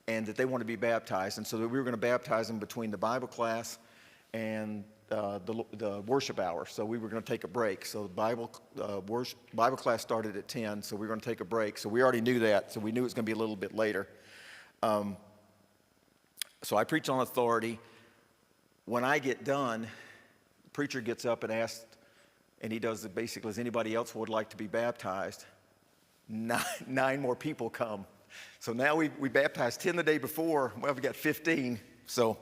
and that they want to be baptized, and so that we were going to baptize them between the Bible class and the worship hour. So we were going to take a break. So the Bible class started at 10, so we were going to take a break. So we already knew that, so we knew it was going to be a little bit later. So I preach on authority. When I get done, the preacher gets up and asks, and he does it basically as anybody else would like to be baptized. Nine more people come. So now we baptized 10 the day before. Well, we got 15. So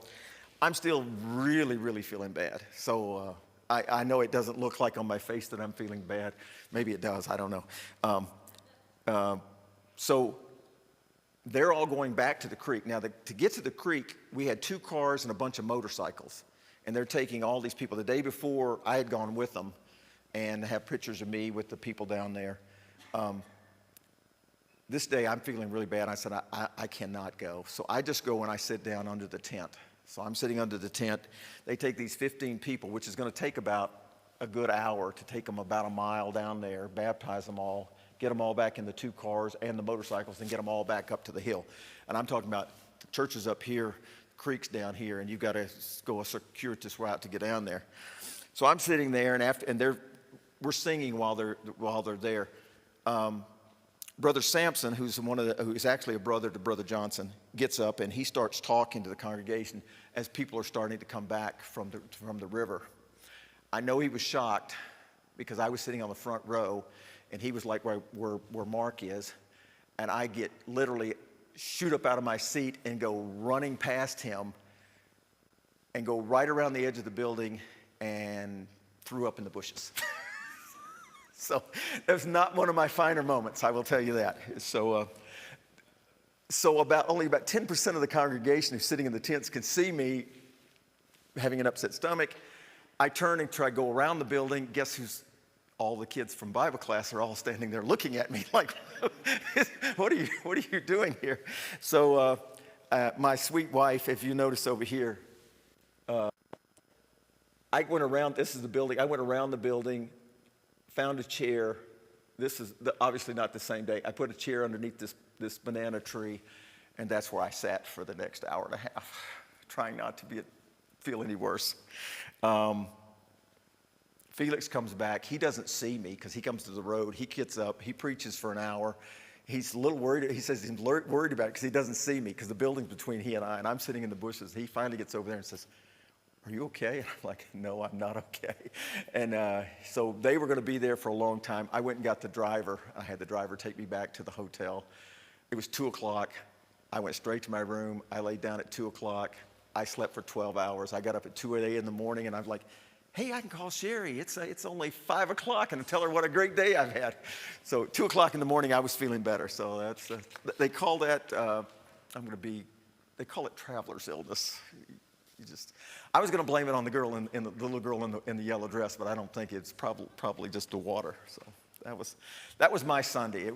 I'm still really, really feeling bad. So I know it doesn't look like on my face that I'm feeling bad. Maybe it does. I don't know. So they're all going back to the creek. Now, to get to the creek, we had 2 cars and a bunch of motorcycles. And they're taking all these people. The day before, I had gone with them and have pictures of me with the people down there. This day, I'm feeling really bad. I said, I cannot go. So I just go and I sit down under the tent. So I'm sitting under the tent. They take these 15 people, which is going to take about a good hour to take them about a mile down there, baptize them all, get them all back in the 2 cars and the motorcycles, and get them all back up to the hill. And I'm talking about the church is up here, the creek's down here, and you've got to go a circuitous route to get down there. So I'm sitting there, and we're singing while they're there. Brother Sampson, who's actually a brother to Brother Johnson, gets up and he starts talking to the congregation as people are starting to come back from the river. I know he was shocked because I was sitting on the front row and he was like where Mark is, and I literally shoot up out of my seat and go running past him and go right around the edge of the building and threw up in the bushes. So that was not one of my finer moments, I will tell you that. So only about 10% of the congregation who's sitting in the tents can see me having an upset stomach. I turn and try to go around the building. Guess who's all the kids from Bible class are all standing there looking at me like, what are you doing here? So my sweet wife, if you notice over here, I went around. This is the building. I went around the building. Found a chair. This is obviously not the same day. I put a chair underneath this banana tree, and that's where I sat for the next hour and a half, trying not to feel any worse. Felix comes back. He doesn't see me because he comes to the road. He gets up. He preaches for an hour. He's a little worried. He says he's worried about it because he doesn't see me because the building's between he and I'm sitting in the bushes. He finally gets over there and says, "Are you okay?" And I'm like, "No, I'm not okay." And so they were going to be there for a long time. I went and got the driver. I had the driver take me back to the hotel. It was 2 o'clock. I went straight to my room. I laid down at 2 o'clock. I slept for 12 hours. I got up at 2 a.m. in the morning, and I'm like, "Hey, I can call Sherry. It's only 5 o'clock, and tell her what a great day I've had." So 2 o'clock in the morning, I was feeling better. So that's they call that they call it traveler's illness. I was going to blame it on the girl the little girl in the yellow dress, but I don't think it's probably just the water. So that was my Sunday. That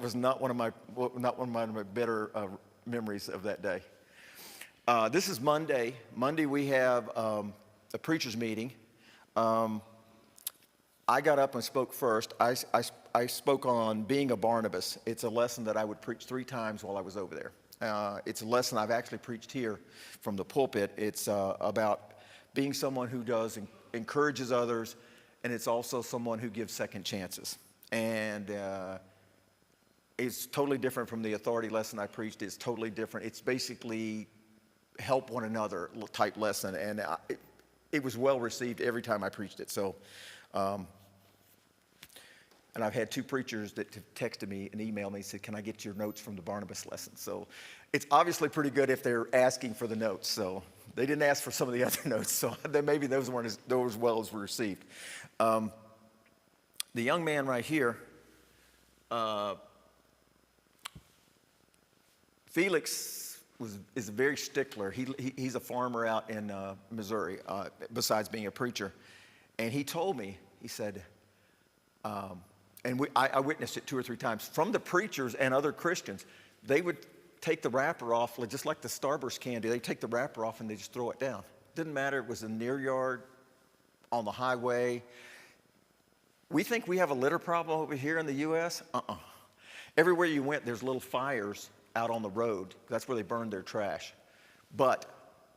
was not one of my better memories of that day. This is Monday. Monday we have a preacher's meeting. I got up and spoke first. I spoke on being a Barnabas. It's a lesson that I would preach 3 times while I was over there. It's a lesson I've actually preached here from the pulpit. It's about being someone who encourages others, and it's also someone who gives second chances. And it's totally different from the authority lesson I preached. It's totally different. It's basically help one another type lesson. And it was well received every time I preached it. So, and I've had 2 preachers that have texted me and emailed me and said, can I get your notes from the Barnabas lesson? So it's obviously pretty good if they're asking for the notes. So they didn't ask for some of the other notes, so then maybe those weren't as well as were received. The young man right here, Felix is a very stickler. He's a farmer out in Missouri, besides being a preacher. And he told me, he said, I witnessed it 2 or 3 times, from the preachers and other Christians, they would take the wrapper off, just like the Starburst candy. They take the wrapper off and they just throw it down. Didn't matter, it was in near yard, on the highway. We think we have a litter problem over here in the U.S. Everywhere you went, there's little fires out on the road. That's where they burn their trash. But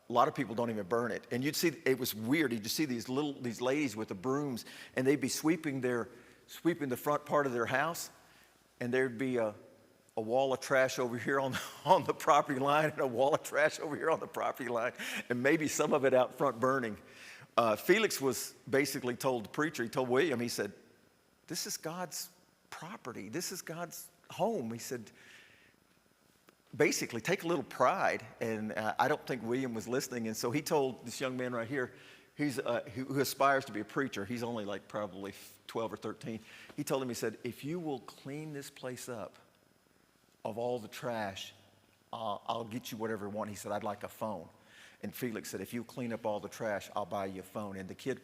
a lot of people don't even burn it. And you'd see, it was weird. You'd just see these ladies with the brooms, and they'd be sweeping the front part of their house, and there'd be a wall of trash over here on the property line, and a wall of trash over here on the property line, and maybe some of it out front burning. Felix was basically told the preacher, he told William, he said, this is God's property. This is God's home. He said, basically, take a little pride. And I don't think William was listening. And so he told this young man right here, who aspires to be a preacher, he's only like probably 12 or 13. He told him, he said, if you will clean this place up of all the trash, I'll get you whatever you want. He said, I'd like a phone. And Felix said, if you clean up all the trash, I'll buy you a phone. And the kid,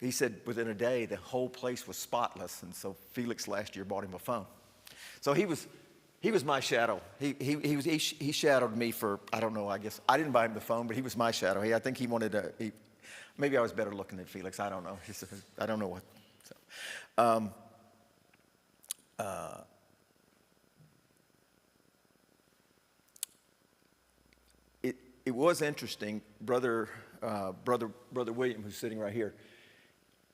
he said within a day, the whole place was spotless. And so Felix last year bought him a phone. So he was my shadow. He shadowed me for, I don't know, I guess. I didn't buy him the phone, but he was my shadow. I think he wanted to, maybe I was better looking than Felix. I don't know. I don't know what. So, it was interesting. Brother William, who's sitting right here,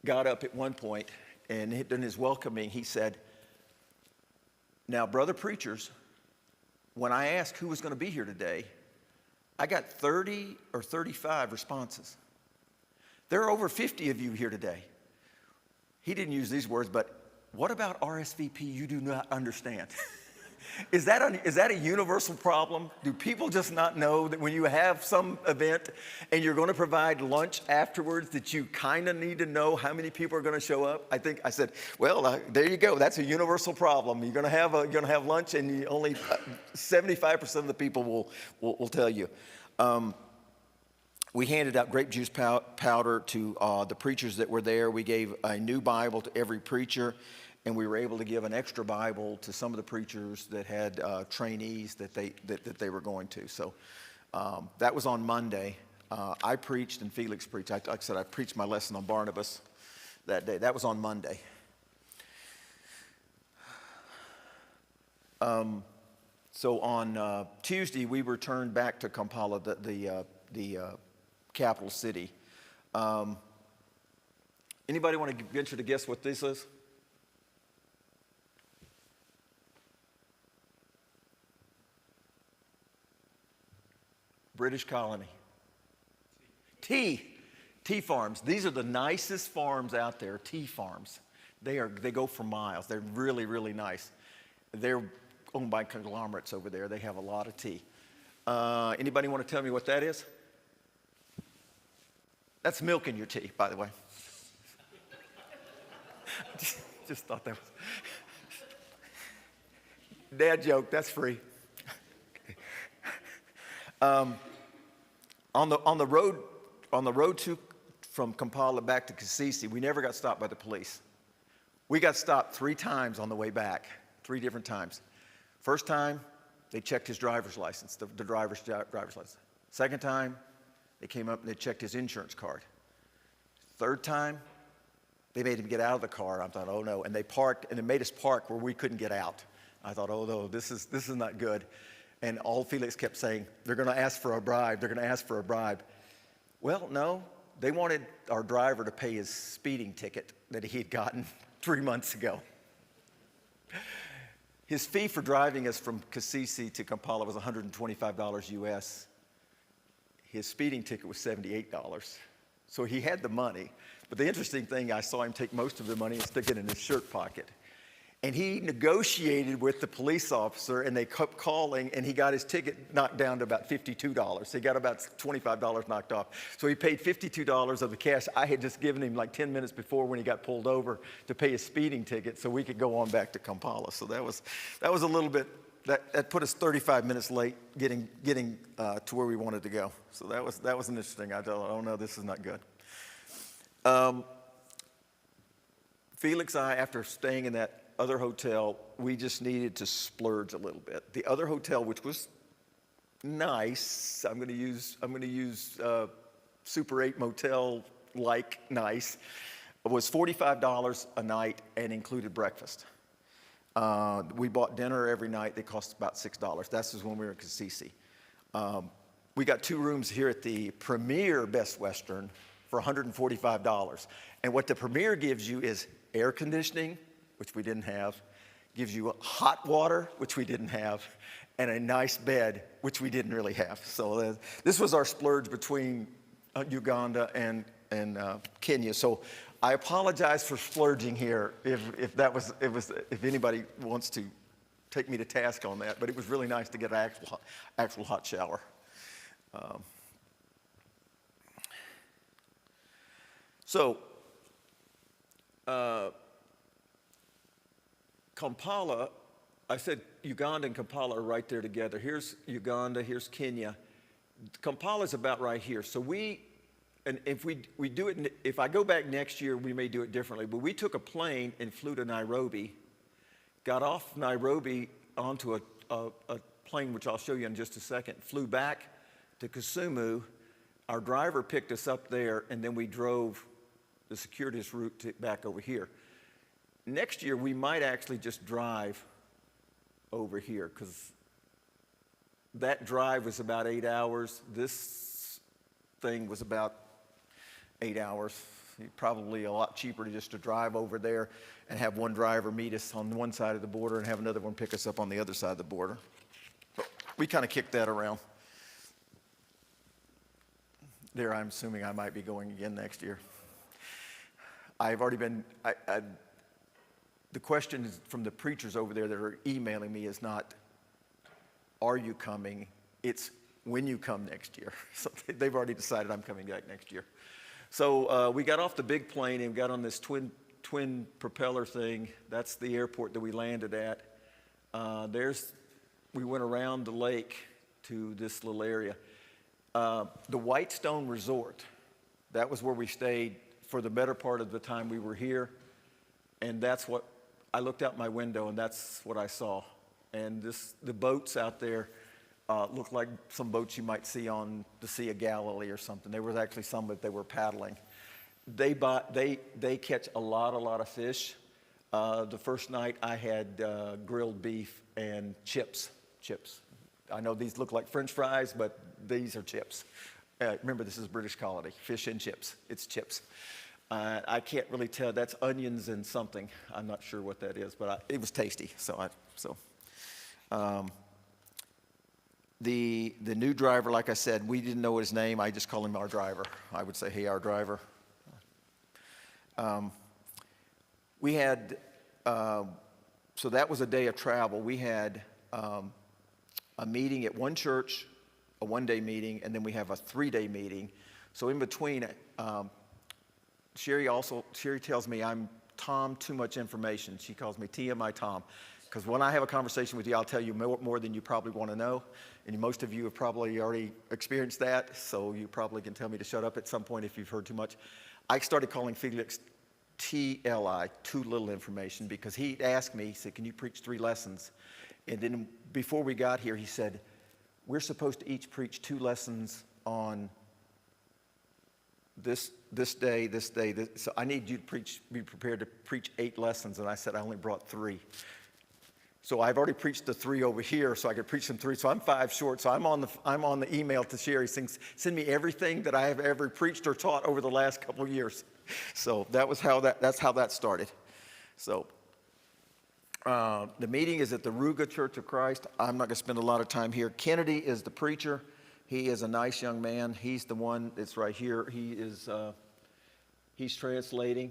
got up at one point, and in his welcoming, he said, now, brother preachers, when I asked who was going to be here today, I got 30 or 35 responses. There are over 50 of you here today. He didn't use these words, but what about RSVP you do not understand? Is that a universal problem? Do people just not know that when you have some event and you're going to provide lunch afterwards that you kind of need to know how many people are going to show up? I said, well, there you go. That's a universal problem. You're going to have lunch, and only 75% of the people will tell you. We handed out grape juice powder to the preachers that were there. We gave a new Bible to every preacher. And we were able to give an extra Bible to some of the preachers that had trainees that they were going to. So that was on Monday. I preached and Felix preached. Like I said, I preached my lesson on Barnabas that day. That was on Monday. So on Tuesday, we returned back to Kampala, the capital city. Anybody want to venture to guess what this is? British colony. Tea farms. These are the nicest farms out there, tea farms. They go for miles. They're really, really nice. They're owned by conglomerates over there. They have a lot of tea. Anybody want to tell me what that is? That's milk in your tea, by the way. Just thought that was dad joke. That's free. On the road from Kampala back to Kasisi, we never got stopped by the police. We got stopped 3 times on the way back, 3 different times. First time, they checked his driver's license, the driver's license. Second time, they came up and they checked his insurance card. Third time, they made him get out of the car. I thought, oh no, and they parked, and they made us park where we couldn't get out. I thought, oh no, this is not good. And all Felix kept saying, they're going to ask for a bribe. They're going to ask for a bribe. Well, no. They wanted our driver to pay his speeding ticket that he had gotten 3 months ago. His fee for driving us from Kasisi to Kampala was $125 US. His speeding ticket was $78. So he had the money. But the interesting thing, I saw him take most of the money and stick it in his shirt pocket. And he negotiated with the police officer, and they kept calling, and he got his ticket knocked down to about $52. So he got about $25 knocked off. So he paid $52 of the cash I had just given him like 10 minutes before when he got pulled over to pay his speeding ticket so we could go on back to Kampala. So that was a little bit, that put us 35 minutes late getting to where we wanted to go. So that was an interesting. I thought, oh no, this is not good. Felix and I, after staying in that other hotel, we just needed to splurge a little bit. The other hotel, which was nice, I'm going to use Super 8 motel like nice, was $45 a night and included breakfast. We bought dinner every night. They cost about $6. That's just when we were in Kasisi. We got 2 rooms here at the Premier Best Western for $145. And what the Premier gives you is air conditioning, which we didn't have, gives you hot water, which we didn't have, and a nice bed, which we didn't really have. So this was our splurge between Uganda and Kenya. So I apologize for splurging here if anybody wants to take me to task on that, but it was really nice to get an actual hot shower. Kampala, I said Uganda and Kampala are right there together. Here's Uganda, here's Kenya. Kampala's about right here. So if we do it, if I go back next year, we may do it differently. But we took a plane and flew to Nairobi, got off Nairobi onto a plane, which I'll show you in just a second, flew back to Kisumu. Our driver picked us up there, and then we drove the circuitous route back over here. Next year, we might actually just drive over here because that drive was about 8 hours. This thing was about 8 hours. Probably a lot cheaper to drive over there and have one driver meet us on one side of the border and have another one pick us up on the other side of the border. But we kind of kicked that around. There, I'm assuming I might be going again next year. I've already been, the question from the preachers over there that are emailing me is not, are you coming? It's when you come next year. So they've already decided I'm coming back next year. So we got off the big plane and got on this twin propeller thing. That's the airport that we landed at. We went around the lake to this little area. The Whitestone Resort, that was where we stayed for the better part of the time we were here. And that's what, I looked out my window and that's what I saw. And the boats out there looked like some boats you might see on the Sea of Galilee or something. There was actually some that they were paddling. They catch a lot of fish. The first night I had grilled beef and chips. I know these look like French fries, but these are chips. Remember, this is British colony, fish and chips. It's chips. I can't really tell. That's onions and something. I'm not sure what that is, but it was tasty. The new driver, like I said, we didn't know his name. I just call him our driver. I would say, hey, our driver. We had, so that was a day of travel. We had a meeting at one church, a one-day meeting, and then we have a 3-day meeting. So in between, Sherry tells me I'm Tom, too much information. She calls me TMI Tom. Because when I have a conversation with you, I'll tell you more than you probably want to know. And most of you have probably already experienced that, so you probably can tell me to shut up at some point if you've heard too much. I started calling Felix TLI, too little information, because he asked me, he said, can you preach 3 lessons? And then before we got here, he said, we're supposed to each preach 2 lessons on this day. So I need you to be prepared to preach 8 lessons. And I said, I only brought 3. So I've already preached the 3 over here, so I could preach them 3. So I'm 5 short. So I'm on the email to Sherry saying, send me everything that I have ever preached or taught over the last couple of years. So that's how that started. So the meeting is at the Ruga Church of Christ. I'm not going to spend a lot of time here. Kennedy is the preacher. He is a nice young man. He's the one that's right here. He's translating.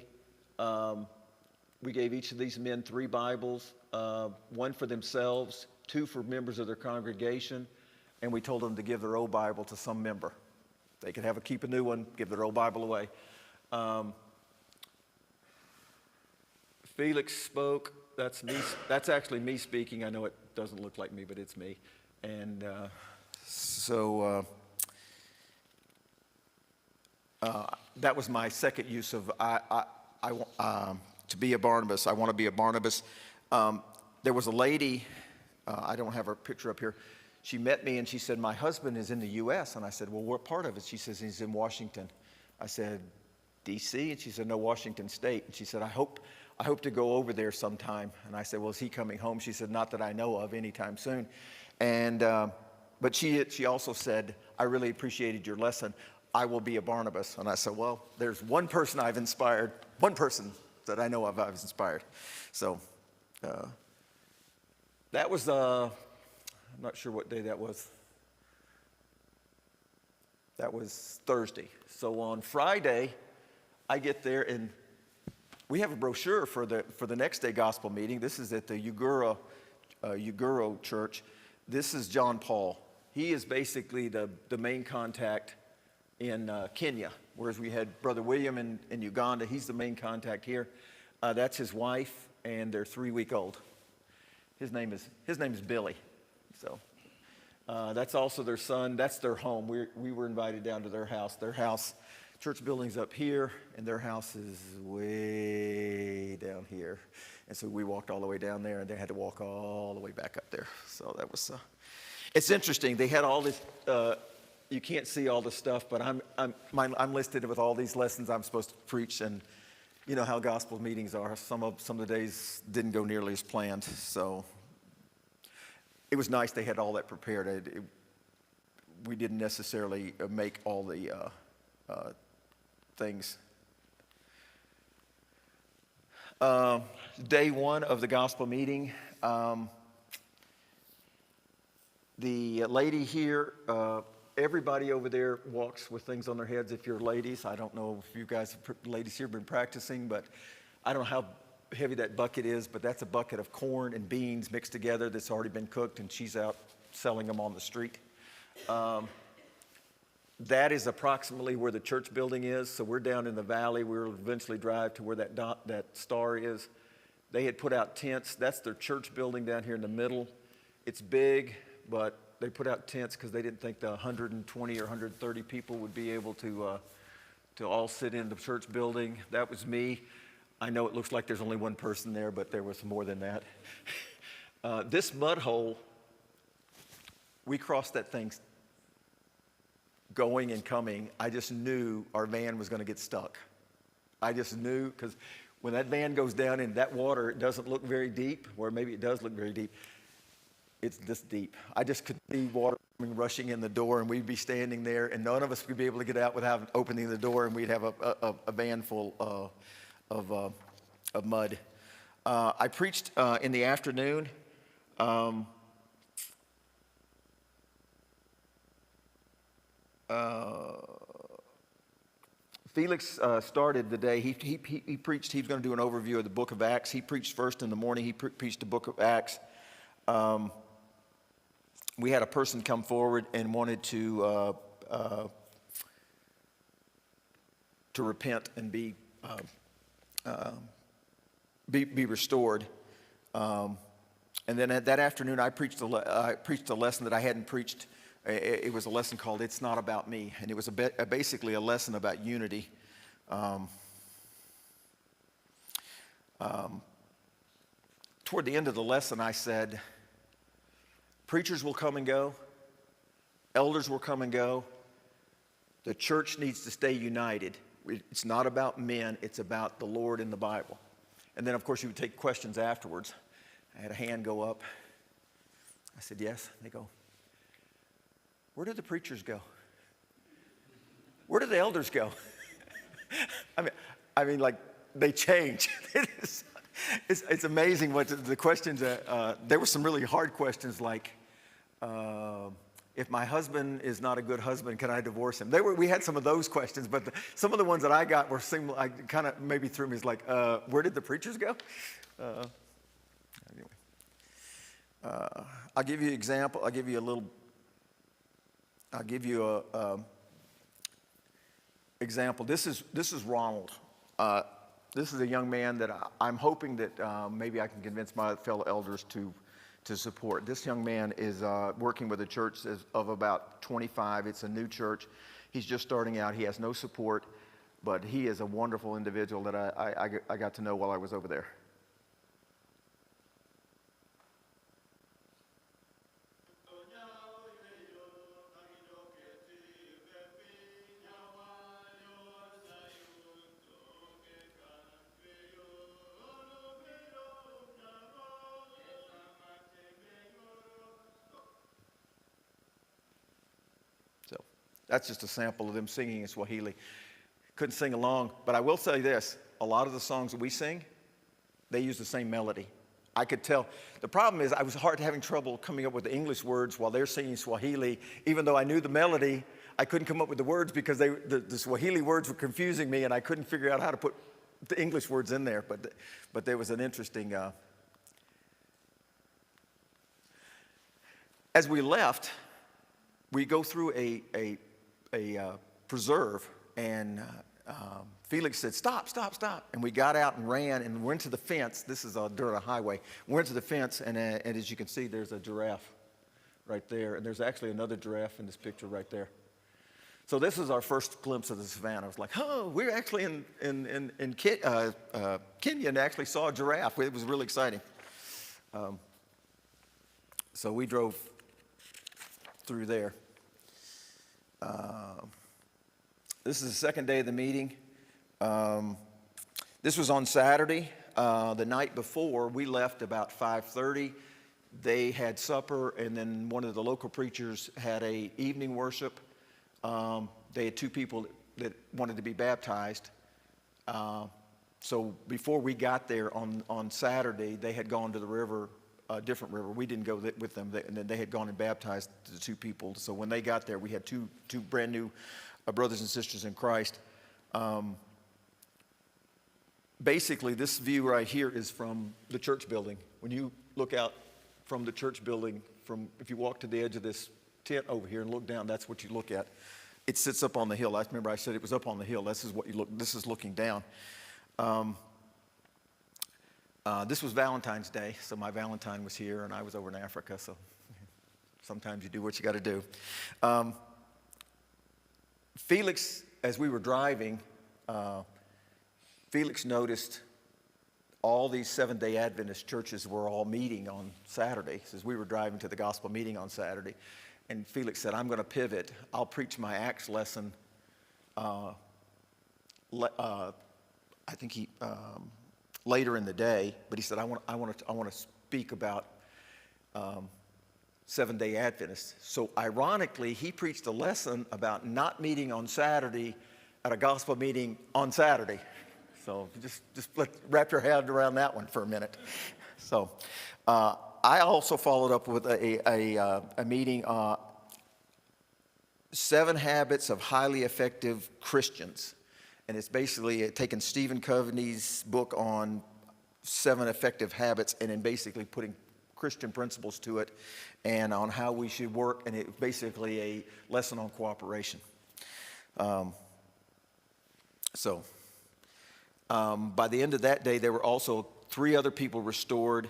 We gave each of these men 3 Bibles, one for themselves, 2 for members of their congregation, and we told them to give their old Bible to some member. They could keep a new one, give their old Bible away. Felix spoke. That's me. That's actually me speaking. I know it doesn't look like me, but it's me. And that was my second use of to be a Barnabas. I want to be a Barnabas. There was a lady. I don't have her picture up here. She met me and she said, "My husband is in the U.S." And I said, "Well, what part of it?" She says, "He's in Washington." I said, D.C.? And she said, "No, Washington State." And she said, I hope to go over there sometime. And I said, "Well, is he coming home?" She said, "Not that I know of anytime soon." And but she also said, "I really appreciated your lesson. I will be a Barnabas." And I said, "Well, there's one person I've inspired, one person that I know of I've inspired." So that was, I'm not sure what day that was. That was Thursday. So on Friday, I get there and we have a brochure for the next day gospel meeting. This is at the Uguro Church. This is John Paul. He is basically the main contact in Kenya, whereas we had Brother William in Uganda. He's the main contact here. That's his wife and their 3-week-old. His name is Billy. So that's also their son. That's their home. We were invited down to their house. Their house, church building's up here, and their house is way down here. And so we walked all the way down there, and they had to walk all the way back up there. So that was, it's interesting. They had all this, you can't see all the stuff, but I'm listed with all these lessons I'm supposed to preach, and you know how gospel meetings are. Some of the days didn't go nearly as planned, so it was nice they had all that prepared. We didn't necessarily make all the things. Day 1 of the gospel meeting, the lady here, everybody over there walks with things on their heads if you're ladies. I don't know if you guys, ladies here, have been practicing, but I don't know how heavy that bucket is, but that's a bucket of corn and beans mixed together that's already been cooked, and she's out selling them on the street. That is approximately where the church building is. So we're down in the valley. We'll eventually drive to where that star is. They had put out tents. That's their church building down here in the middle. It's big, but they put out tents because they didn't think the 120 or 130 people would be able to all sit in the church building. That was me. I know it looks like there's only one person there, but there was more than that. This mud hole, we crossed that thing going and coming. I just knew our van was going to get stuck. I just knew, because when that van goes down in that water, it doesn't look very deep, or maybe it does look very deep. It's this deep. I just could see water rushing in the door, and we'd be standing there, and none of us would be able to get out without opening the door, and we'd have a van full of mud. I preached in the afternoon. Felix started the day. He preached. He was going to do an overview of the book of Acts. He preached first in the morning. He preached the book of Acts. We had a person come forward and wanted to repent and be restored. And then that afternoon, I preached a lesson that I hadn't preached. It was a lesson called "It's Not About Me," and it was basically a lesson about unity. Toward the end of the lesson, I said, preachers will come and go, elders will come and go. The church needs to stay united. It's not about men, it's about the Lord and the Bible. And then, of course, you would take questions afterwards. I had a hand go up. I said, yes. They go, where do the preachers go? Where do the elders go? I mean, like, they change. It's amazing what the questions, there were some really hard questions like, if my husband is not a good husband, can I divorce him? We had some of those questions, but some of the ones that I got seemed like kind of maybe threw me as like, where did the preachers go? Anyway, I'll give you an example. I'll give you a example. This is Ronald. This is a young man that I'm hoping that maybe I can convince my fellow elders to support. This young man is working with a church of about 25. It's a new church. He's just starting out. He has no support, but he is a wonderful individual that I got to know while I was over there. So that's just a sample of them singing in Swahili. Couldn't sing along, but I will say this. A lot of the songs that we sing, they use the same melody. I could tell. The problem is I was having trouble coming up with the English words while they're singing Swahili. Even though I knew the melody, I couldn't come up with the words because the Swahili words were confusing me, and I couldn't figure out how to put the English words in there. But there was an interesting... As we left, we go through a preserve, and Felix said, stop. And we got out and ran and went to the fence. This is during a highway. We went to the fence, and as you can see, there's a giraffe right there. And there's actually another giraffe in this picture right there. So this is our first glimpse of the savannah. I was like, oh, we're actually in Kenya and actually saw a giraffe. It was really exciting. So we drove through there. This is the second day of the meeting. This was on Saturday. The night before, we left about 5:30. They had supper, and then one of the local preachers had a evening worship. They had two people that wanted to be baptized. So before we got there on Saturday, they had gone to the river, a different river. We didn't go with them. And then they had gone and baptized the two people. So when they got there, we had two brand new brothers and sisters in Christ. Basically, this view right here is from the church building. When you look out from the church building, if you walk to the edge of this tent over here and look down, that's what you look at. It sits up on the hill. I remember I said it was up on the hill. This is what you look. This is looking down. This was Valentine's Day, so my Valentine was here, and I was over in Africa. So sometimes you do what you got to do. Felix, as we were driving, Felix noticed all these Seventh-day Adventist churches were all meeting on Saturday. As we were driving to the gospel meeting on Saturday, and Felix said, I'm going to pivot. I'll preach my Acts lesson. I think later in the day, but he said, I want to speak about Seventh-day Adventists. So ironically, he preached a lesson about not meeting on Saturday at a gospel meeting on Saturday. So just wrap your head around that one for a minute. So I also followed up with a meeting, 7 Habits of Highly Effective Christians. And it's basically taking Stephen Covey's book on 7 effective habits and then basically putting Christian principles to it and on how we should work. And it's basically a lesson on cooperation. By the end of that day, there were also 3 other people restored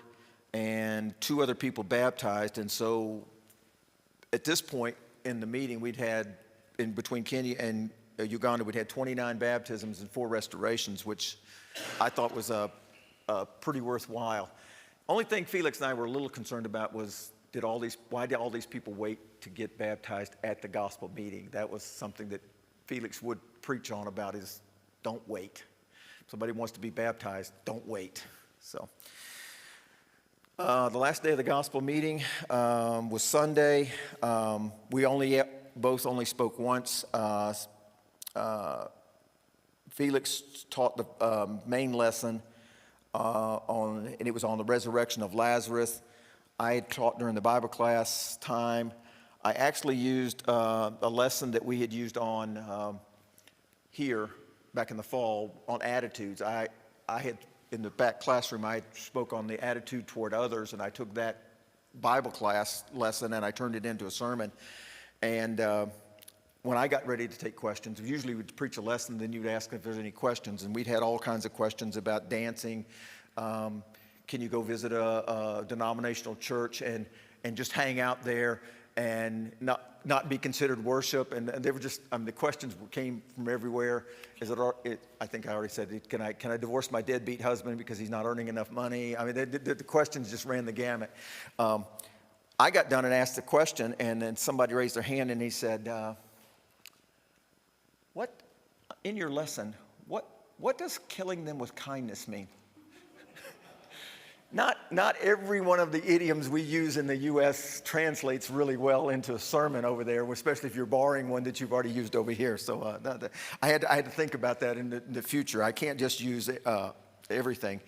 and 2 other people baptized. And so at this point in the meeting, we'd had, in between Kenya and Uganda, we'd had 29 baptisms and 4 restorations, which I thought was pretty worthwhile. Only thing Felix and I were a little concerned about was, why did all these people wait to get baptized at the gospel meeting? That was something that Felix would preach on about, is don't wait. If somebody wants to be baptized, don't wait. So the last day of the gospel meeting was Sunday. We both only spoke once. Felix taught the main lesson and it was on the resurrection of Lazarus. I had taught during the Bible class time I actually used a lesson that we had used on here back in the fall on attitudes. I had, in the back classroom, I spoke on the attitude toward others, and I took that Bible class lesson and I turned it into a sermon. And when I got ready to take questions, usually we'd preach a lesson, then you'd ask if there's any questions, and we'd had all kinds of questions about dancing. Can you go visit a denominational church and just hang out there and not be considered worship? And they were just, the questions came from everywhere. I think I already said, can I divorce my deadbeat husband because he's not earning enough money? I mean, the questions just ran the gamut. I got done and asked the question, and then somebody raised their hand and he said, what, in your lesson, what does killing them with kindness mean? Not every one of the idioms we use in the U.S. translates really well into a sermon over there, especially if you're borrowing one that you've already used over here. So I had to think about that in the future. I can't just use everything.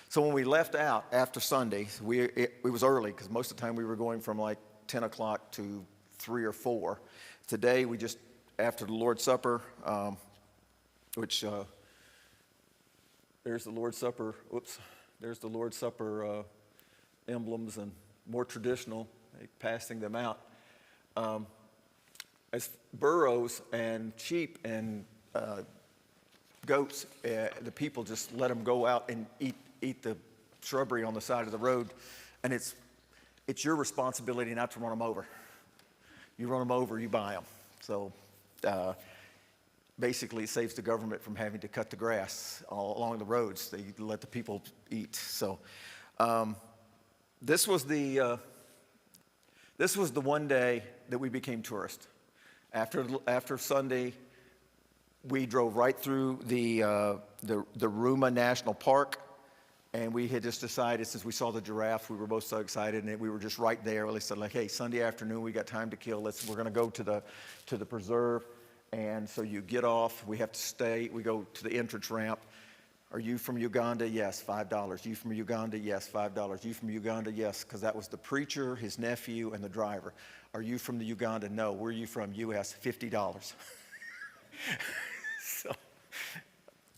So when we left out after Sunday, it was early because most of the time we were going from like 10 o'clock to 3 or 4. Today we just, after the Lord's Supper, which there's the Lord's Supper, there's the Lord's Supper emblems and more traditional, passing them out. As burros and sheep and goats, the people just let them go out and eat the shrubbery on the side of the road, and it's your responsibility not to run them over. You run them over, you buy them. So basically, it saves the government from having to cut the grass all along the roads. They let the people eat. So this was the one day that we became tourists. After Sunday, we drove right through the Ruma National Park, and we had just decided, since we saw the giraffes, we were both so excited, and we were just right there. We said, like, hey, Sunday afternoon, we got time to kill. We're going to go to the preserve. And so you get off, we have to stay, we go to the entrance ramp. Are you from Uganda? Yes, $5. You from Uganda? Yes, $5. You from Uganda? Yes, because that was the preacher, his nephew, and the driver. Are you from the Uganda? No. Where are you from? U.S., $50. So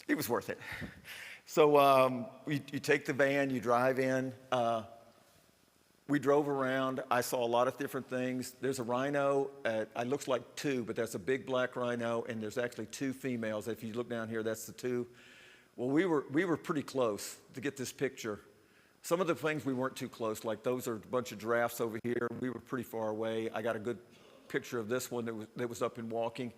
it was worth it. So you take the van, you drive in. We drove around. I saw a lot of different things. There's a rhino. It looks like 2, but that's a big black rhino, and there's actually 2 females. If you look down here, that's the 2. Well, we were pretty close to get this picture. Some of the things we weren't too close, like those are a bunch of giraffes over here. We were pretty far away. I got a good picture of this one that was up and walking.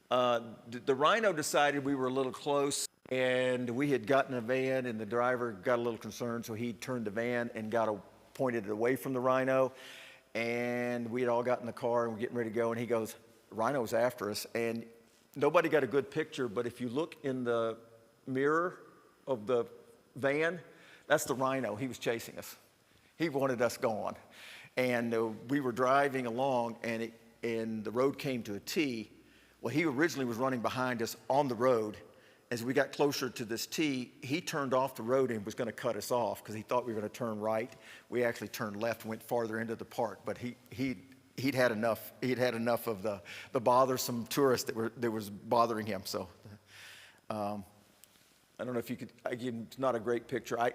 The rhino decided we were a little close, and we had gotten a van, and the driver got a little concerned, so he turned the van and pointed it away from the rhino, and we had all got in the car and we're getting ready to go, and he goes, rhino's after us. And nobody got a good picture, but if you look in the mirror of the van, that's the rhino. He was chasing us. He wanted us gone. And we were driving along, and the road came to a T. Well, he originally was running behind us on the road. As we got closer to this T, he turned off the road and was going to cut us off because he thought we were going to turn right. We actually turned left, went farther into the park, but he'd had enough. He'd had enough of the bothersome tourists that was bothering him. So I don't know if you could. Again, it's not a great picture. I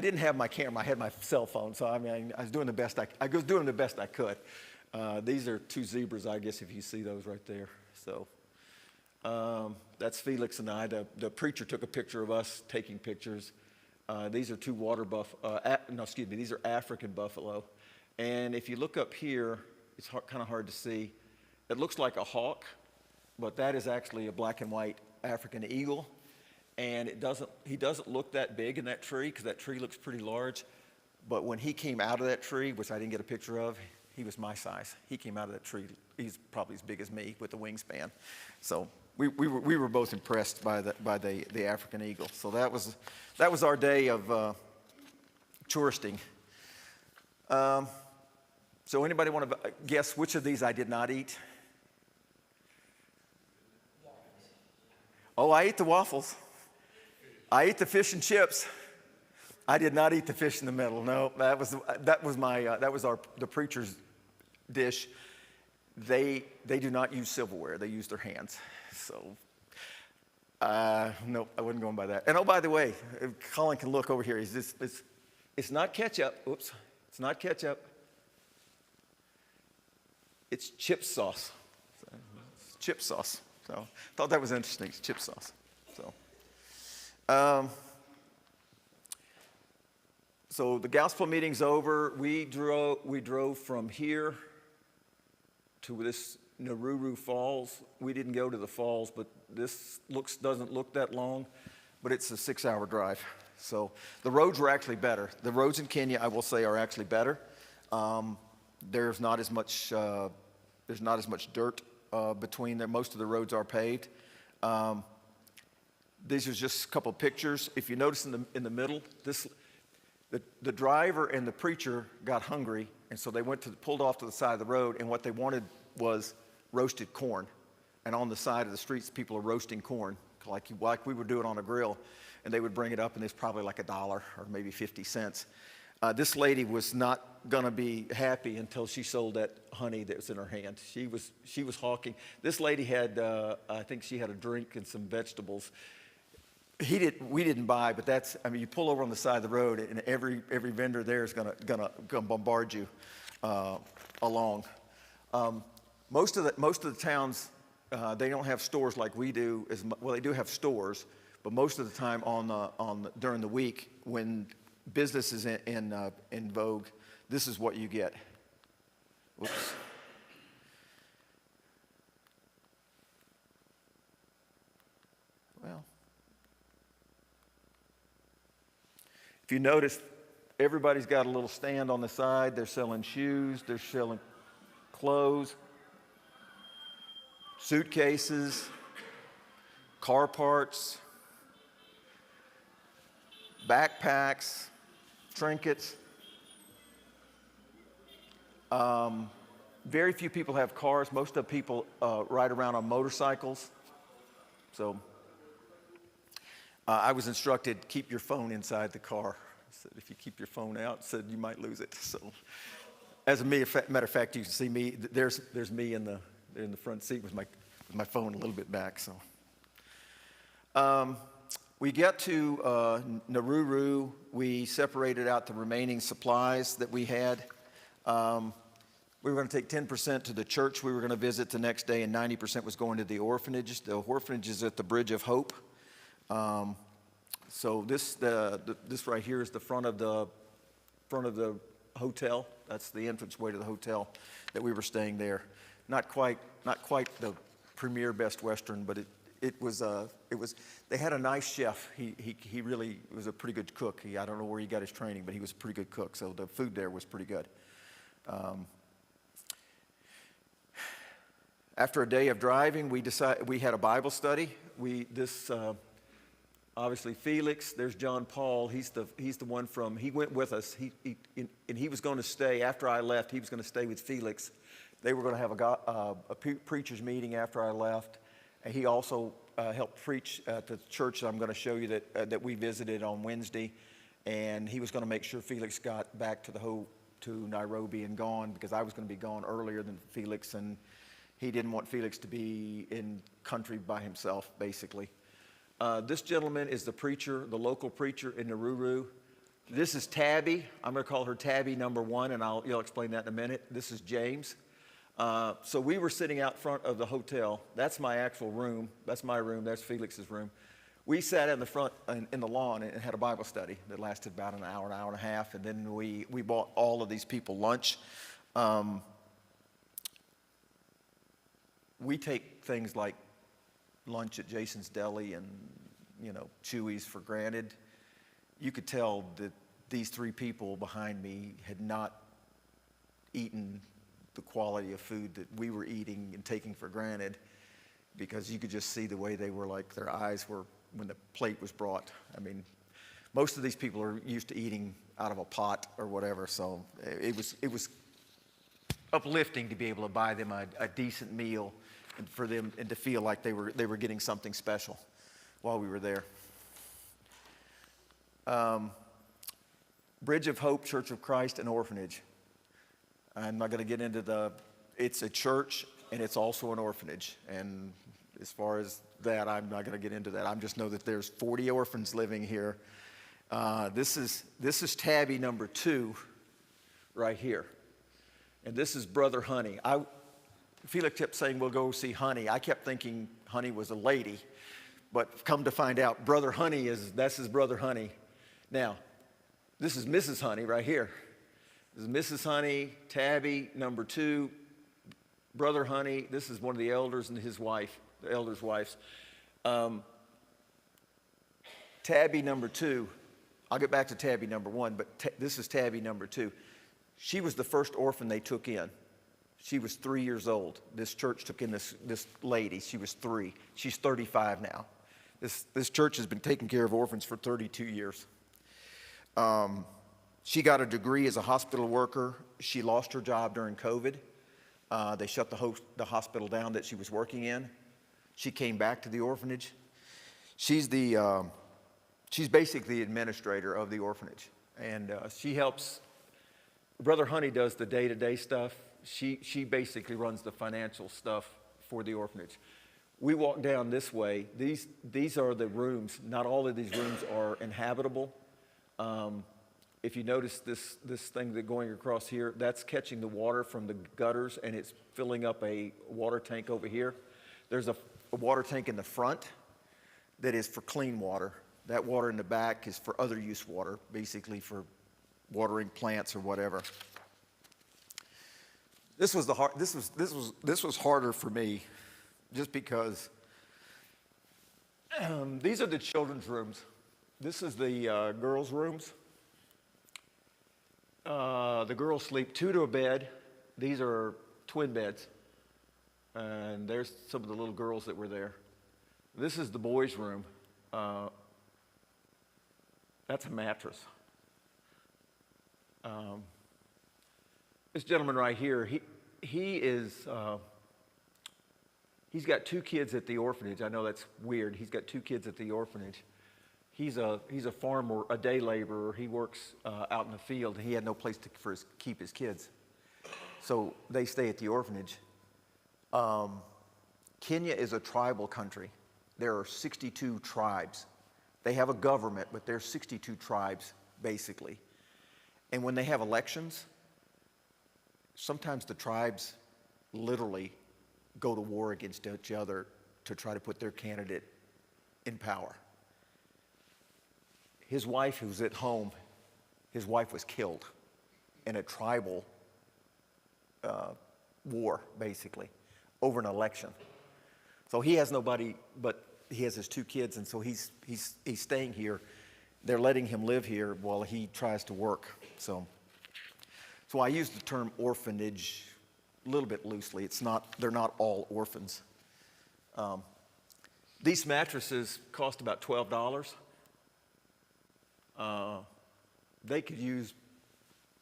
didn't have my camera. I had my cell phone, so I mean I was doing the best I was doing the best I could. These are 2 zebras, I guess, if you see those right there. So. That's Felix and I. The preacher took a picture of us taking pictures. These are 2 these are African buffalo. And if you look up here, it's kind of hard to see. It looks like a hawk, but that is actually a black and white African eagle. And he doesn't look that big in that tree because that tree looks pretty large. But when he came out of that tree, which I didn't get a picture of, he was my size. He came out of that tree. He's probably as big as me with the wingspan. So we were both impressed by the African eagle. So that was our day of touristing. So anybody want to guess which of these I did not eat? Oh, I ate the waffles. I ate the fish and chips. I did not eat the fish in the middle. No, that was the preacher's dish. they do not use silverware. They use their hands. So, no, I wasn't going by that. And oh, by the way, Colin can look over here. It's not ketchup. Oops. It's not ketchup. It's chip sauce. It's chip sauce. So I thought that was interesting. It's chip sauce. So the gospel meeting's over. We drove from here to this Naruru Falls. We didn't go to the falls, but this doesn't look that long, but it's a 6-hour drive. So the roads were actually better. The roads in Kenya, I will say, are actually better. There's not as much dirt between them. Most of the roads are paved. These are just a couple of pictures. If you notice in the middle, the driver and the preacher got hungry, and so they pulled off to the side of the road, and what they wanted was roasted corn. And on the side of the streets, people are roasting corn, like we were doing on a grill, and they would bring it up, and it's probably like $1 or maybe 50 cents. This lady was not going to be happy until she sold that honey that was in her hand. She was hawking. This lady had, I think she had a drink and some vegetables. We didn't buy, but you pull over on the side of the road, and every vendor there is gonna bombard you along. Most of the towns, they don't have stores like we do. Well, they do have stores, but most of the time during the week when business is in vogue, this is what you get. Whoops. Well. If you notice, everybody's got a little stand on the side. They're selling shoes, they're selling clothes, suitcases, car parts, backpacks, trinkets. Very few people have cars. Most of the people ride around on motorcycles. So I was instructed, keep your phone inside the car. I said, if you keep your phone out, said you might lose it. So, as a matter of fact, you can see me. There's me in the front seat with my phone a little bit back. So, we get to Naruru. We separated out the remaining supplies that we had. We were going to take 10% to the church we were going to visit the next day, and 90% was going to the orphanage. The orphanage is at the Bridge of Hope. So this right here is the front of the hotel. That's the entranceway to the hotel that we were staying there. Not quite the premier Best Western, but it was. They had a nice chef. He really was a pretty good cook. I don't know where he got his training, but he was a pretty good cook. So the food there was pretty good. After a day of driving, we had a Bible study. Obviously Felix, there's John Paul. He's the one he went with us. He was going to stay after I left. He was going to stay with Felix. They were going to have a preachers meeting after I left. And he also helped preach at the church that I'm going to show you that we visited on Wednesday. And he was going to make sure Felix got back to Nairobi and gone, because I was going to be gone earlier than Felix, and he didn't want Felix to be in country by himself, basically. This gentleman is the local preacher in Naruru. This is Tabby. I'm going to call her Tabby number 1, and you'll explain that in a minute. This is James. So we were sitting out front of the hotel. That's my actual room. That's my room. That's Felix's room. We sat in the front in the lawn and had a Bible study that lasted about an hour and a half, and then we bought all of these people lunch. We take things like lunch at Jason's Deli and Chewy's for granted. You could tell that these 3 people behind me had not eaten the quality of food that we were eating and taking for granted, because you could just see the way they were, like their eyes were when the plate was brought. I mean, most of these people are used to eating out of a pot or whatever, so it was uplifting to be able to buy them a decent meal, and for them and to feel like they were getting something special while we were there. Bridge of Hope, Church of Christ, and Orphanage. I'm not going to get into the It's a church, and it's also an orphanage. And as far as that, I'm not going to get into that. I just know that there's 40 orphans living here. This is Tabby number 2 right here. And this is Brother Honey. Felix kept saying, we'll go see Honey. I kept thinking Honey was a lady. But come to find out, Brother Honey that's his Brother Honey. Now, this is Mrs. Honey right here. This is Mrs. Honey, Tabby, number 2, Brother Honey. This is one of the elders and his wife, the elders' wives. Tabby, number 2. I'll get back to Tabby, number 1, but this is Tabby, number 2. She was the first orphan they took in. She was 3 years old. This church took in this lady. She was 3. She's 35 now. This church has been taking care of orphans for 32 years. She got a degree as a hospital worker. She lost her job during COVID. They shut the hospital down that she was working in. She came back to the orphanage. She's basically the administrator of the orphanage, and she helps. Brother Honey does the day-to-day stuff. She basically runs the financial stuff for the orphanage. We walk down this way. These are the rooms. Not all of these rooms are inhabitable. If you notice this thing that going across here, that's catching the water from the gutters, and it's filling up a water tank over here. There's a water tank in the front that is for clean water. That water in the back is for other use water, basically for watering plants or whatever. This was harder for me, just because these are the children's rooms. This is the girls' rooms. The girls sleep 2 to a bed. These are twin beds. And there's some of the little girls that were there. This is the boys' room. That's a mattress. This gentleman right here, he's got 2 kids at the orphanage. I know that's weird. He's got 2 kids at the orphanage. He's a farmer, a day laborer. He works out in the field. He had no place to keep his kids. So they stay at the orphanage. Kenya is a tribal country. There are 62 tribes. They have a government, but there's 62 tribes, basically. And when they have elections, sometimes the tribes literally go to war against each other to try to put their candidate in power. His wife, who's at home, his wife was killed in a tribal war, basically, over an election. So he has nobody, but he has his 2 kids, and so he's staying here. They're letting him live here while he tries to work. So I use the term orphanage a little bit loosely. They're not all orphans. These mattresses cost about $12. They could use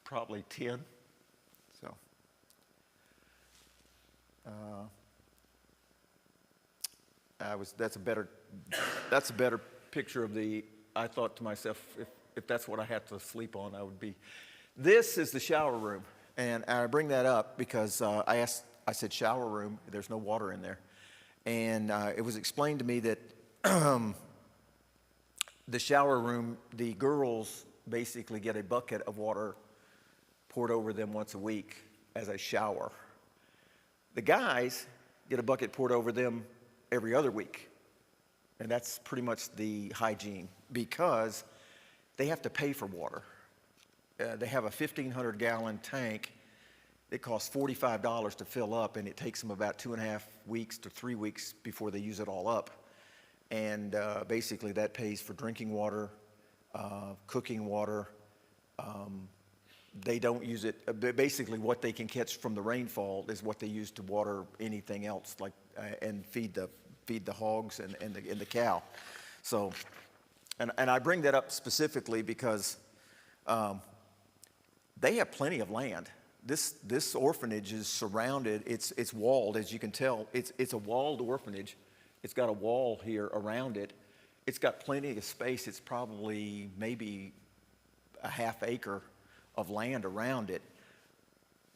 probably 10. So, that's a better picture of I thought to myself, if that's what I had to sleep on, I would be. This is the shower room, and I bring that up because I said shower room. There's no water in there, and it was explained to me that the shower room, the girls basically get a bucket of water poured over them once a week as a shower. The guys get a bucket poured over them every other week. And that's pretty much the hygiene, because they have to pay for water. They have a 1,500-gallon tank. It costs $45 to fill up, and it takes them about 2.5 weeks to 3 weeks before they use it all up. And basically that pays for drinking water, cooking water. They don't use it. Basically what they can catch from the rainfall is what they use to water anything else, like and feed the hogs and the cow. So, and I bring that up specifically because they have plenty of land. This orphanage is surrounded. It's walled, as you can tell. It's a walled orphanage. It's got a wall here around it. It's got plenty of space. It's probably maybe a half acre of land around it.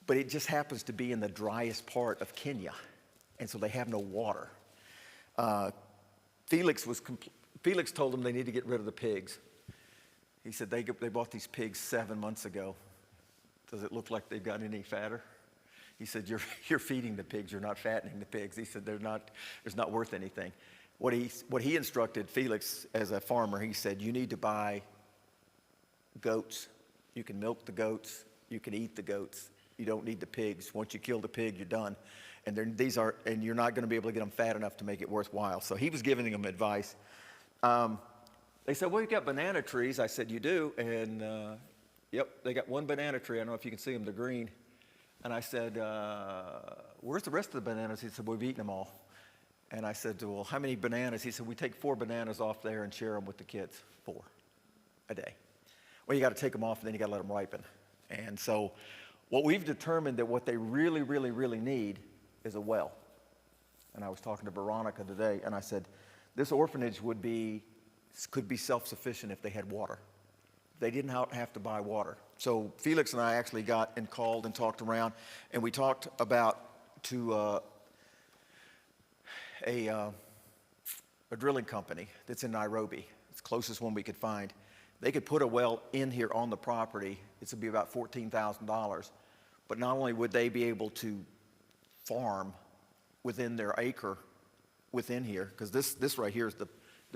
but it just happens to be in the driest part of Kenya, and so they have no water. Felix told them they need to get rid of the pigs. He said they bought these pigs 7 months ago. Does it look like they've got any fatter? He said, you're feeding the pigs, you're not fattening the pigs. He said, it's not worth anything. What he instructed Felix as a farmer, he said, you need to buy goats. You can milk the goats, you can eat the goats. You don't need the pigs. Once you kill the pig, you're done. And you're not going to be able to get them fat enough to make it worthwhile. So he was giving them advice. They said, well, you've got banana trees. I said, you do? And yep, they got one banana tree. I don't know if you can see them, they're green. And I said, where's the rest of the bananas? He said, we've eaten them all. And I said, well, how many bananas? He said, we take 4 bananas off there and share them with the kids, 4 a day. Well, you got to take them off and then you got to let them ripen. And so what we've determined that what they really, really, really need is a well. And I was talking to Veronica today, and I said, this orphanage could be self-sufficient if they had water. They didn't have to buy water. So Felix and I actually got and called and talked around, and we talked about a drilling company that's in Nairobi. It's the closest one we could find. They could put a well in here on the property. It would be about $14,000. But not only would they be able to farm within their acre within here, because this right here is the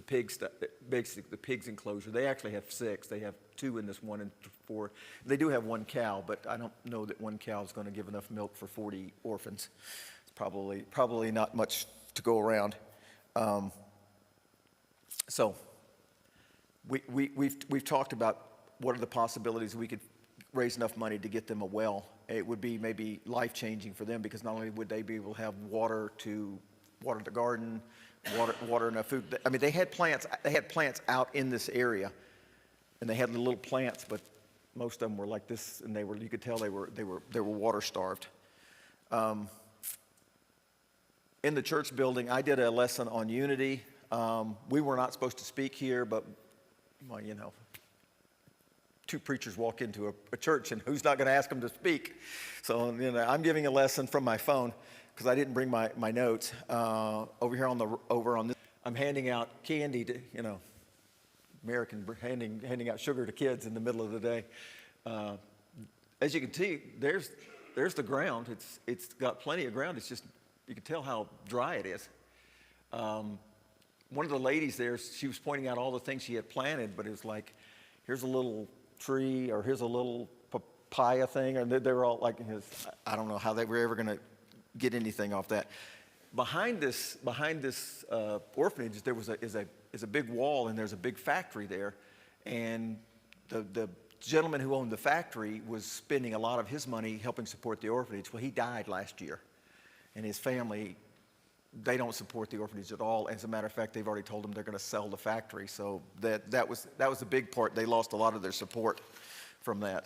pigs, basically the pigs enclosure. They actually have 6. They have 2 in this one and 4. They do have 1 cow, but I don't know that 1 cow is going to give enough milk for 40 orphans. It's probably not much to go around. So we've talked about what are the possibilities we could raise enough money to get them a well. It would be maybe life-changing for them, because not only would they be able to have water to water the garden, water enough food. I mean, they had plants out in this area, and they had little plants, but most of them were like this, and you could tell they were water starved. In the church building, I did a lesson on unity. We were not supposed to speak here, but well, 2 preachers walk into a church, and who's not going to ask them to speak? So I'm giving a lesson from my phone because I didn't bring my notes. Over here on this, I'm handing out candy to American handing out sugar to kids in the middle of the day. As you can see, there's the ground. It's got plenty of ground. It's just you can tell how dry it is. One of the ladies there, she was pointing out all the things she had planted, but it was like, here's a little tree, or here's a little papaya thing, and they were all like, I don't know how they were ever going to get anything off that. Behind this orphanage, there is a big wall, and there's a big factory there, and the gentleman who owned the factory was spending a lot of his money helping support the orphanage. Well, he died last year, and his family, they don't support the orphanage at all. As a matter of fact, they've already told them they're going to sell the factory. So that was a big part. They lost a lot of their support from that.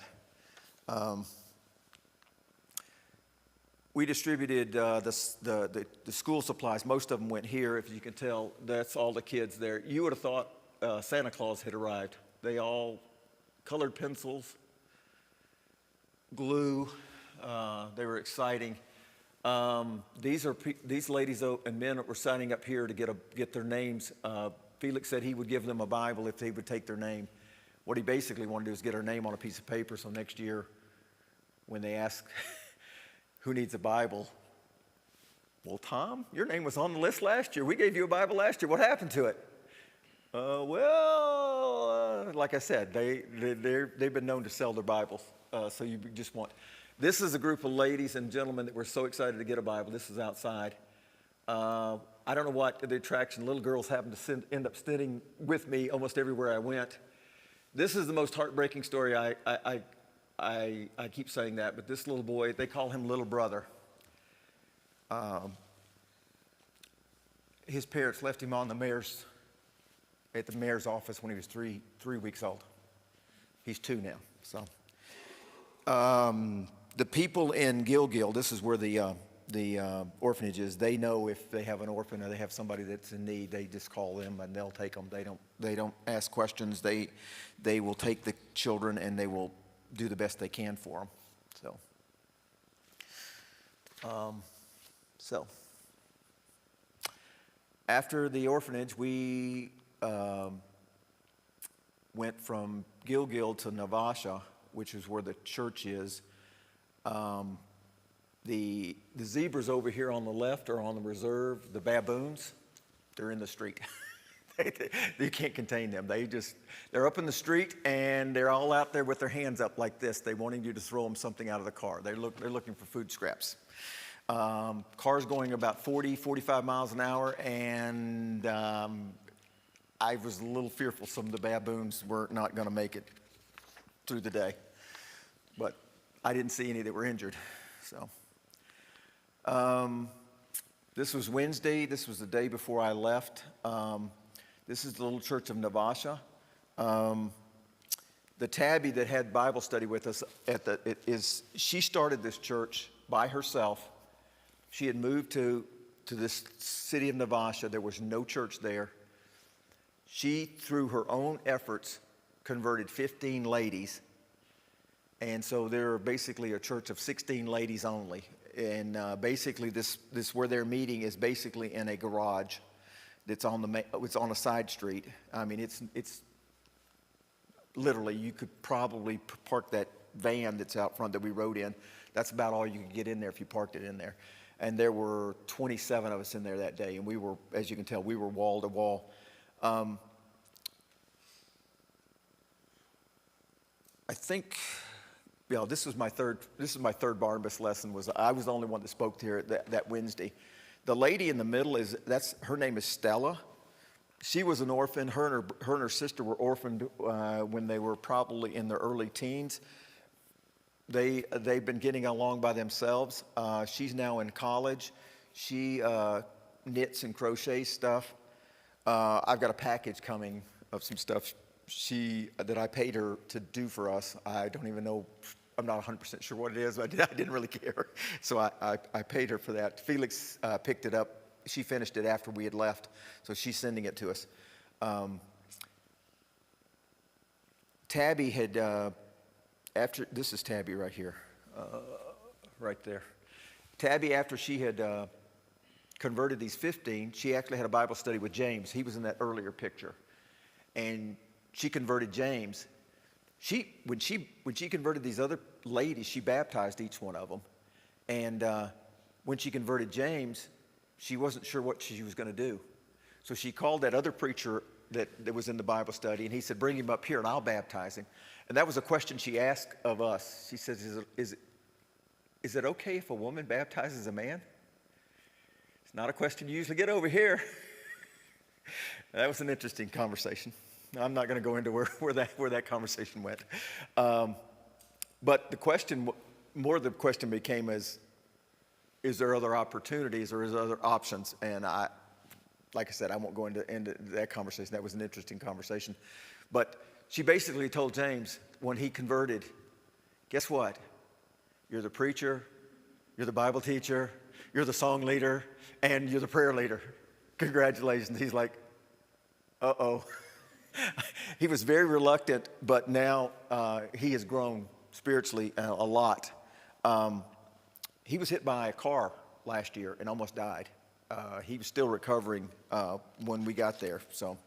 We distributed the school supplies. Most of them went here. If you can tell, that's all the kids there. You would have thought Santa Claus had arrived. They all colored pencils, glue. They were exciting. These ladies and men were signing up here to get their names. Felix said he would give them a Bible if they would take their name. What he basically wanted to do is get our name on a piece of paper, so next year when they ask who needs a Bible, well, Tom, your name was on the list last year. We gave you a Bible last year. What happened to it? Like I said, they've been known to sell their Bibles, so you just want. This is a group of ladies and gentlemen that were so excited to get a Bible. This is outside. I don't know what the attraction. Little girls happen to end up sitting with me almost everywhere I went. This is the most heartbreaking story. I keep saying that, but this little boy, they call him Little Brother. His parents left him at the mayor's office when he was three weeks old. He's 2 now. So. The people in Gilgil, this is where the orphanage is. They know if they have an orphan or they have somebody that's in need. They just call them and they'll take them. They don't ask questions. They will take the children and they will do the best they can for them. So So, after the orphanage, we went from Gilgil to Navasha, which is where the church is. The zebras over here on the left are on the reserve. The baboons, they're in the street. You can't contain them. They're up in the street, and they're all out there with their hands up like this. They wanting you to throw them something out of the car. They're looking for food scraps. Car's going about 40, 45 miles an hour, and I was a little fearful some of the baboons were not going to make it through the day. But I didn't see any that were injured. So this was Wednesday. This was the day before I left. This is the little church of Navasha. The Tabby that had Bible study with us she started this church by herself. She had moved to this city of Navasha. There was no church there. She, through her own efforts, converted 15 ladies. And so they're basically a church of 16 ladies only. And basically this where they're meeting is basically in a garage that's it's on a side street. I mean, it's literally, you could probably park that van that's out front that we rode in. That's about all you could get in there if you parked it in there. And there were 27 of us in there that day. And we were, as you can tell, we were wall to wall. I think, this is my third Barnabas lesson. I was the only one that spoke here that Wednesday. The lady in the middle her name is Stella. She was an orphan. Her and her sister were orphaned when they were probably in their early teens. They've been getting along by themselves. She's now in college. She knits and crochets stuff. I've got a package coming of some stuff that I paid her to do for us. I don't even know. I'm not 100% sure what it is. I didn't really care. So I paid her for that. Felix picked it up. She finished it after we had left. So she's sending it to us. Tabby had, this is Tabby right here, right there. Tabby, after she had converted these 15, she actually had a Bible study with James. He was in that earlier picture. And she converted James. When she converted these other ladies, she baptized each one of them. And when she converted James, she wasn't sure what she was going to do. So she called that other preacher that was in the Bible study, and he said, bring him up here and I'll baptize him. And that was a question she asked of us. She says, is it okay if a woman baptizes a man? It's not a question you usually get over here. That was an interesting conversation. I'm not going to go into where that conversation went. But the question became is there other opportunities or is there other options? And like I said, I won't go into that conversation. That was an interesting conversation. But she basically told James when he converted, guess what? You're the preacher, you're the Bible teacher, you're the song leader, and you're the prayer leader. Congratulations. He's like, uh-oh. He was very reluctant, but now he has grown spiritually a lot. He was hit by a car last year and almost died. He was still recovering when we got there. So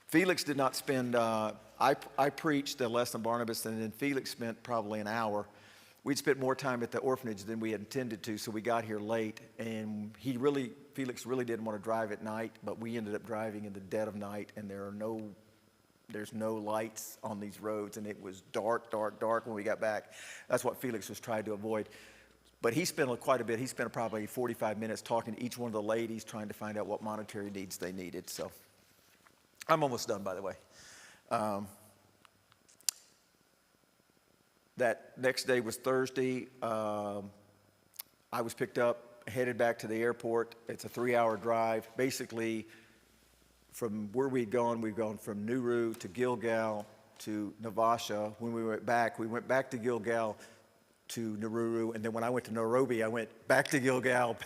Felix did not spend, I preached the lesson Barnabas, and then Felix spent probably an hour. We'd spent more time at the orphanage than we had intended to, so we got here late. And Felix really didn't want to drive at night, but we ended up driving in the dead of night, and there's no lights on these roads, and it was dark when we got back. That's what Felix was trying to avoid. But he spent quite a bit. He spent probably 45 minutes talking to each one of the ladies, trying to find out what monetary needs they needed. So I'm almost done, by the way. That next day was Thursday. I was picked up, headed back to the airport. It's a 3-hour drive. Basically, from where we've gone from Nauru to Gilgal to Navasha. When we went back to Gilgal to Nauru, and then when I went to Nairobi, I went back to Gilgal,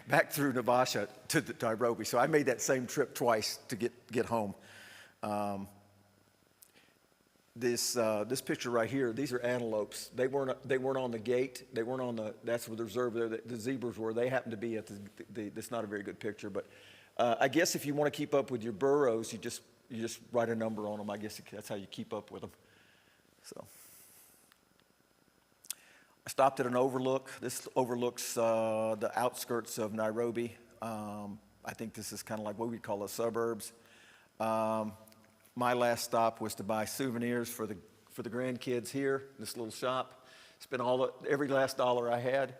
back through Navasha to Nairobi. So I made that same trip twice to get home. this picture right here, these are antelopes. They weren't on the gate. They weren't on the, that's where the reserve there, the zebras were. They happened to be at that's not a very good picture, but I guess if you want to keep up with your burros, you just write a number on them. I guess that's how you keep up with them. So I stopped at an overlook. This overlooks the outskirts of Nairobi. I think this is kind of like what we call the suburbs. My last stop was to buy souvenirs for the grandkids here, this little shop. Spent every last dollar I had,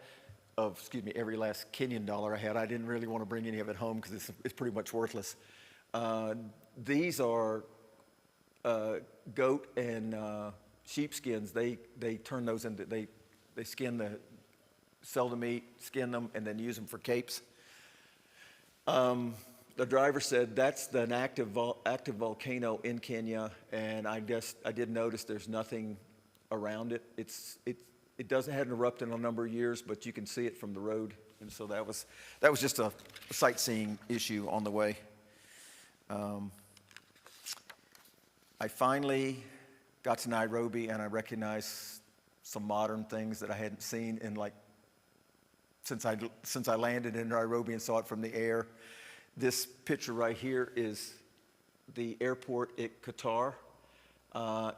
every last Kenyan dollar I had. I didn't really want to bring any of it home because it's pretty much worthless. These are goat and sheep skins. They turn those into, they sell the meat, skin them, and then use them for capes. The driver said that's an active volcano in Kenya, and I did notice there's nothing around it. It hadn't erupted in a number of years, but you can see it from the road, and so that was just a sightseeing issue on the way. I finally got to Nairobi, and I recognized some modern things that I hadn't seen in since I landed in Nairobi and saw it from the air. This picture right here is the airport at Qatar.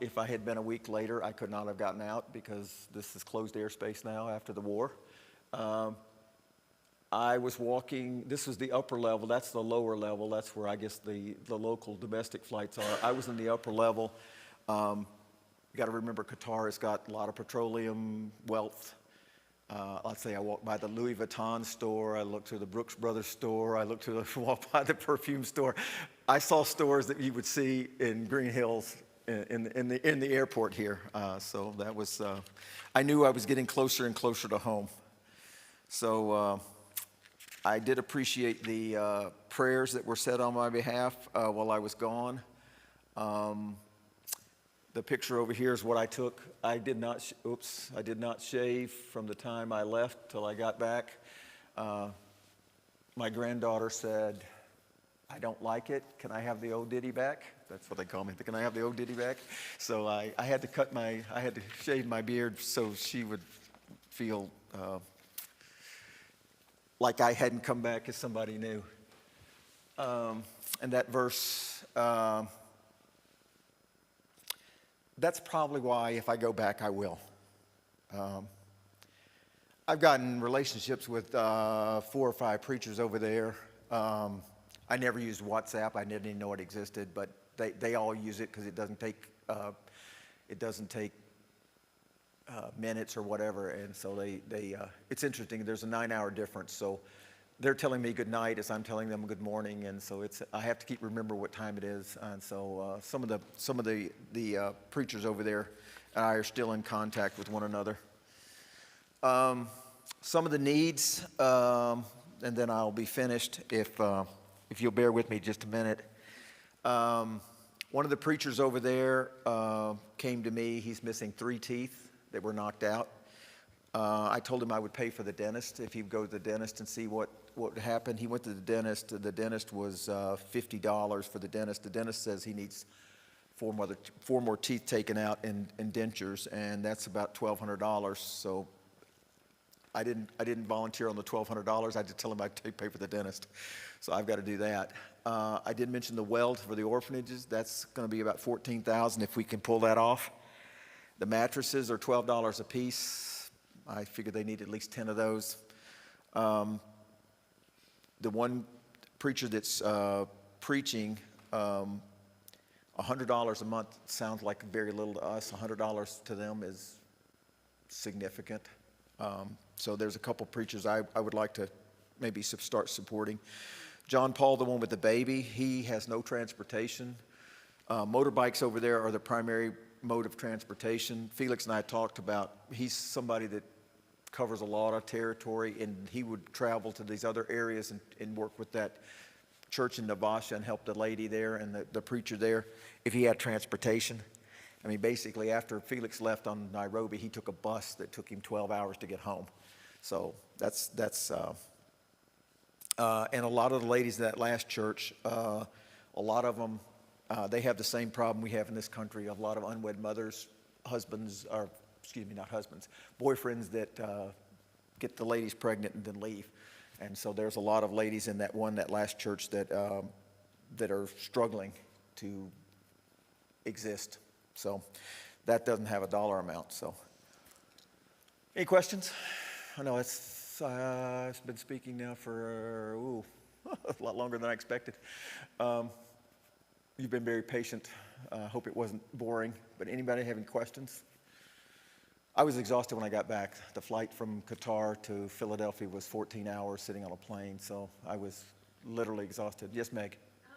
If I had been a week later, I could not have gotten out because this is closed airspace now after the war. I was walking, this was the upper level, that's the lower level, that's where I guess the local domestic flights are. I was in the upper level. You got to remember Qatar has got a lot of petroleum wealth. Let's say I walked by the Louis Vuitton store, I looked through the Brooks Brothers store, I walked by the perfume store. I saw stores that you would see in Green Hills in the airport here. So that was, I knew I was getting closer and closer to home. So I did appreciate the prayers that were said on my behalf while I was gone. The picture over here is what I took. I did not shave from the time I left till I got back. My granddaughter said, "I don't like it. Can I have the old ditty back?" That's what they call me. Can I have the old ditty back? So I had to shave my beard so she would feel like I hadn't come back as somebody new. And that verse, that's probably why if I go back, I will. I've gotten relationships with 4 or 5 preachers over there. I never used WhatsApp. I didn't even know it existed, but they all use it because it doesn't take minutes or whatever. And so it's interesting. There's a 9-hour difference. So they're telling me good night as I'm telling them good morning, and so I have to remember what time it is. And so some of the preachers over there and I are still in contact with one another. Some of the needs, and then I'll be finished if you'll bear with me just a minute. One of the preachers over there came to me. He's missing 3 teeth that were knocked out. I told him I would pay for the dentist if he'd go to the dentist and see what happened. He went to the dentist. The dentist was $50 for the dentist. The dentist says he needs 4 more teeth taken out in dentures, and that's about $1,200. So I didn't volunteer on the $1,200. I just tell him I'd pay for the dentist. So I've got to do that. I did mention the weld for the orphanages. That's going to be about $14,000 if we can pull that off. The mattresses are $12 a piece. I figure they need at least 10 of those. The one preacher that's preaching, $100 a month sounds like very little to us. $100 to them is significant. So there's a couple preachers I would like to maybe start supporting. John Paul, the one with the baby, he has no transportation. Motorbikes over there are the primary mode of transportation. Felix and I talked about, he's somebody that covers a lot of territory, and he would travel to these other areas and work with that church in Naivasha and help the lady there and the preacher there if he had transportation. I mean, basically, after Felix left on Nairobi, he took a bus that took him 12 hours to get home. So that's and a lot of the ladies in that last church, a lot of them They have the same problem we have in this country. A lot of unwed mothers, husbands, or excuse me, not husbands, boyfriends that get the ladies pregnant and then leave. And so there's a lot of ladies in that last church that are struggling to exist. So that doesn't have a dollar amount. So any questions? I know it's been speaking now for a lot longer than I expected. You've been very patient. Hope it wasn't boring. But anybody have any questions? I was exhausted when I got back. The flight from Qatar to Philadelphia was 14 hours sitting on a plane, so I was literally exhausted. Yes, Meg?
At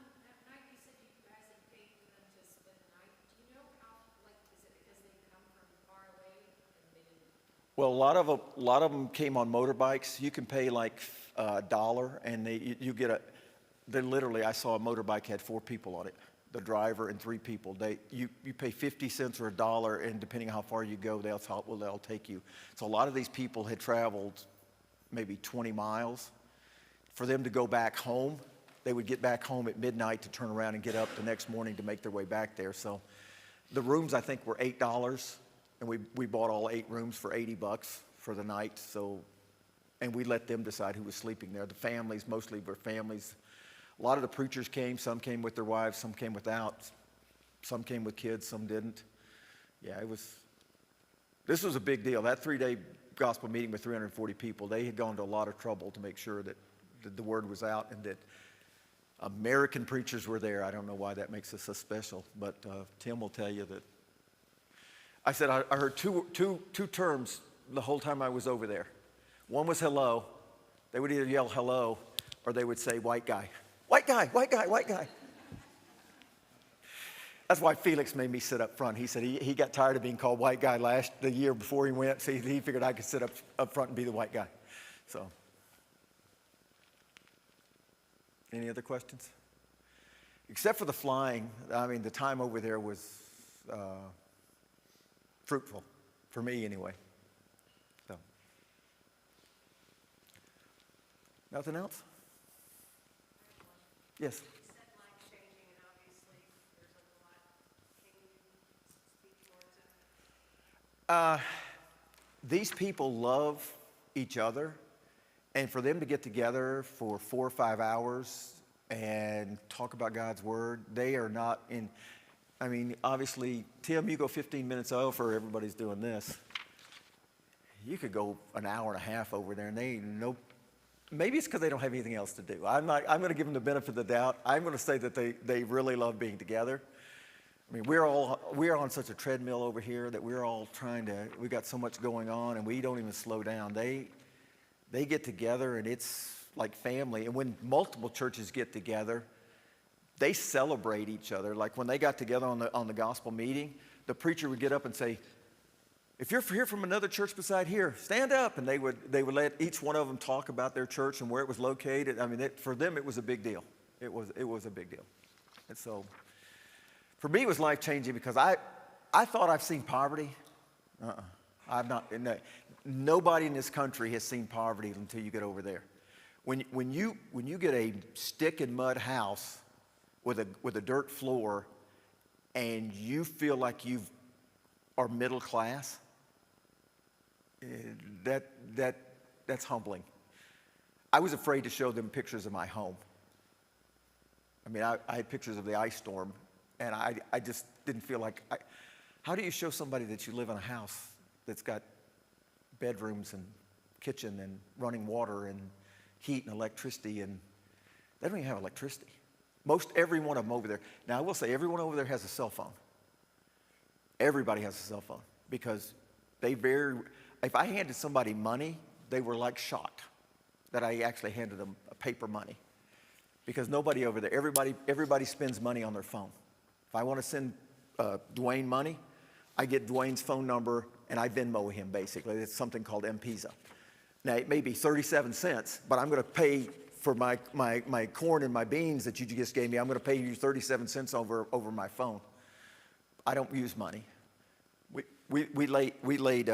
night you said you guys had paid for them to spend the night. Do you know how, like, is it because they come from far away and they didn't?
Well, a lot of them came on motorbikes. You can pay like $1, and you get they literally, I saw a motorbike had 4 people on it. The driver and 3 people. You pay 50 cents or $1, and depending on how far you go, they'll take you. So a lot of these people had traveled maybe 20 miles. For them to go back home, they would get back home at midnight to turn around and get up the next morning to make their way back there. So the rooms, I think, were $8, and we bought all 8 rooms for $80 for the night. So, and we let them decide who was sleeping there. The families, mostly were families. A lot of the preachers came. Some came with their wives. Some came without. Some came with kids. Some didn't. Yeah, this was a big deal. That 3-day gospel meeting with 340 people, they had gone to a lot of trouble to make sure that the word was out and that American preachers were there. I don't know why that makes us so special, but Tim will tell you that. I said I heard two terms the whole time I was over there. One was hello. They would either yell hello or they would say white guy. White guy, white guy, white guy. That's why Felix made me sit up front. He said he got tired of being called white guy the year before he went, so he figured I could sit up front and be the white guy. So, any other questions? Except for the flying, I mean, the time over there was fruitful, for me anyway. So, nothing else? Yes.
You said life-changing, and obviously there's a lot. Can you speak more to that?
These people love each other, and for them to get together for 4 or 5 hours and talk about God's word, they are not in. I mean, obviously, Tim, you go 15 minutes over, everybody's doing this. You could go an hour and a half over there, and they know. Maybe it's because they don't have anything else to do. I'm going to give them the benefit of the doubt. I'm going to say that they really love being together. I mean, we're on such a treadmill over here that we're all we got so much going on, and we don't even slow down. They get together, and it's like family. And when multiple churches get together, they celebrate each other. Like when they got together on the gospel meeting, the preacher would get up and say, if you're here from another church beside here, stand up. And they would let each one of them talk about their church and where it was located. I mean, for them, it was a big deal. It was a big deal. And so, for me, it was life-changing because I thought I've seen poverty. I've not. Nobody in this country has seen poverty until you get over there. When you get a stick and mud house with a dirt floor, and you feel like you are middle class, that's humbling. I was afraid to show them pictures of my home. I mean, I had pictures of the ice storm, and I just didn't feel like. How do you show somebody that you live in a house that's got bedrooms and kitchen and running water and heat and electricity, and they don't even have electricity? Every one of them over there. Now, I will say everyone over there has a cell phone. Everybody has a cell phone because if I handed somebody money, they were like shocked that I actually handed them paper money, because nobody over there, everybody spends money on their phone. If I want to send Dwayne money, I get Dwayne's phone number and I Venmo him basically. It's something called M-Pesa. Now it may be 37 cents, but I'm going to pay for my corn and my beans that you just gave me. I'm going to pay you 37 cents over my phone. I don't use money. We laid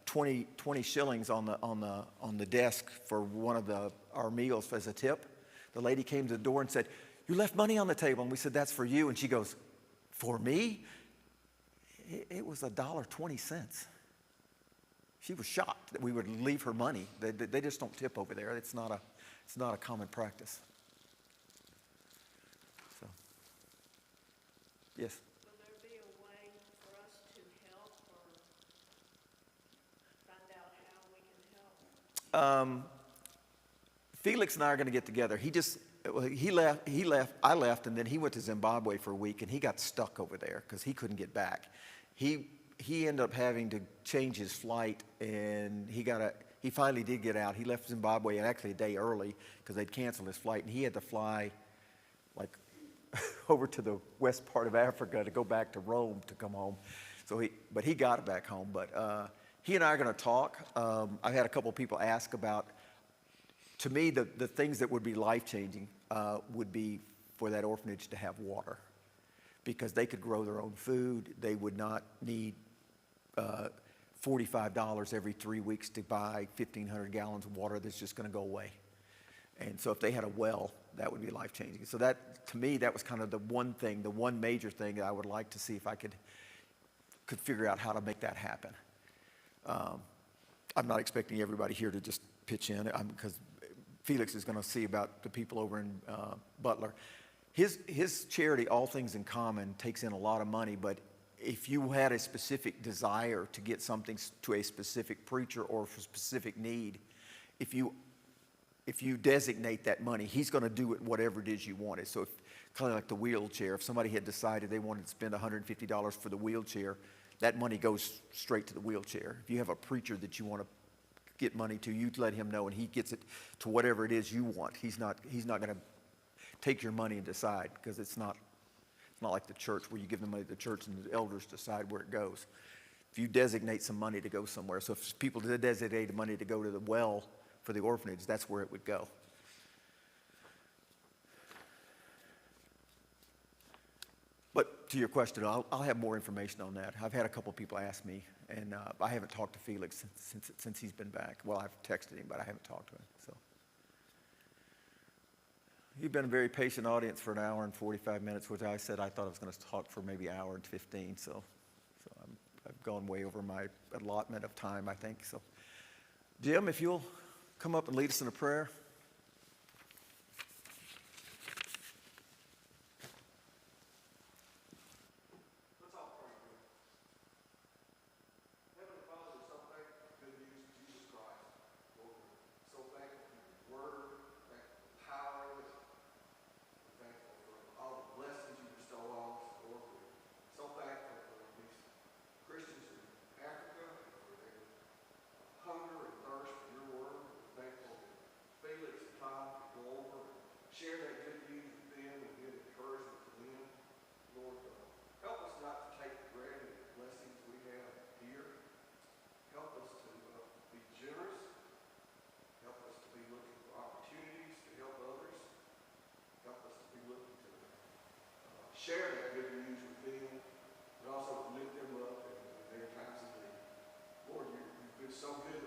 20 shillings on the desk for one of our meals as a tip. The lady came to the door and said, "You left money on the table." And we said, "That's for you." And she goes, "For me?" It was $1.20. She was shocked that we would leave her money. They just don't tip over there. It's not a common practice. So, yes.
Will there be a way for us to help or find out how we can help?
Felix and I are going to get together. He left, I left, and then he went to Zimbabwe for a week, and he got stuck over there because he couldn't get back. He ended up having to change his flight, and he finally did get out. He left Zimbabwe actually a day early because they'd canceled his flight, and he had to fly like over to the west part of Africa to go back to Rome to come home. But he got back home. But he and I are going to talk. I've had a couple of people ask about. To me, the things that would be life-changing would be for that orphanage to have water, because they could grow their own food. They would not need $45 every 3 weeks to buy 1,500 gallons of water that's just going to go away. And so if they had a well, that would be life-changing. So that, to me, that was kind of the one major thing that I would like to see if I could figure out how to make that happen. I'm not expecting everybody here to just pitch in, because Felix is going to see about the people over in Butler. His charity, All Things in Common, takes in a lot of money, but if you had a specific desire to get something to a specific preacher or for a specific need, if you designate that money, he's going to do it whatever it is you wanted. So kind of like the wheelchair, if somebody had decided they wanted to spend $150 for the wheelchair, that money goes straight to the wheelchair. If you have a preacher that you want to get money to, you let him know, and he gets it to whatever it is you want. He's not going to take your money and decide, because it's not like the church where you give the money to the church and the elders decide where it goes. If you designate some money to go somewhere, so if people did designate money to go to the well for the orphanage, that's where it would go. But to your question, I'll have more information on that. I've had a couple of people ask me, and I haven't talked to Felix since he's been back. Well, I've texted him, but I haven't talked to him. So you've been a very patient audience for an hour and 45 minutes, which I said I thought I was going to talk for maybe an hour and 15. So I've gone way over my allotment of time, I think. So Jim, if you'll come up and lead us in a prayer.
Share that good news with them and give encouragement to them. Lord, help us not to take for granted the blessings we have here. Help us to be generous. Help us to be looking for opportunities to help others. Help us to be looking to share that good news with them, but also to lift them up in their times of need. Lord, you've been so good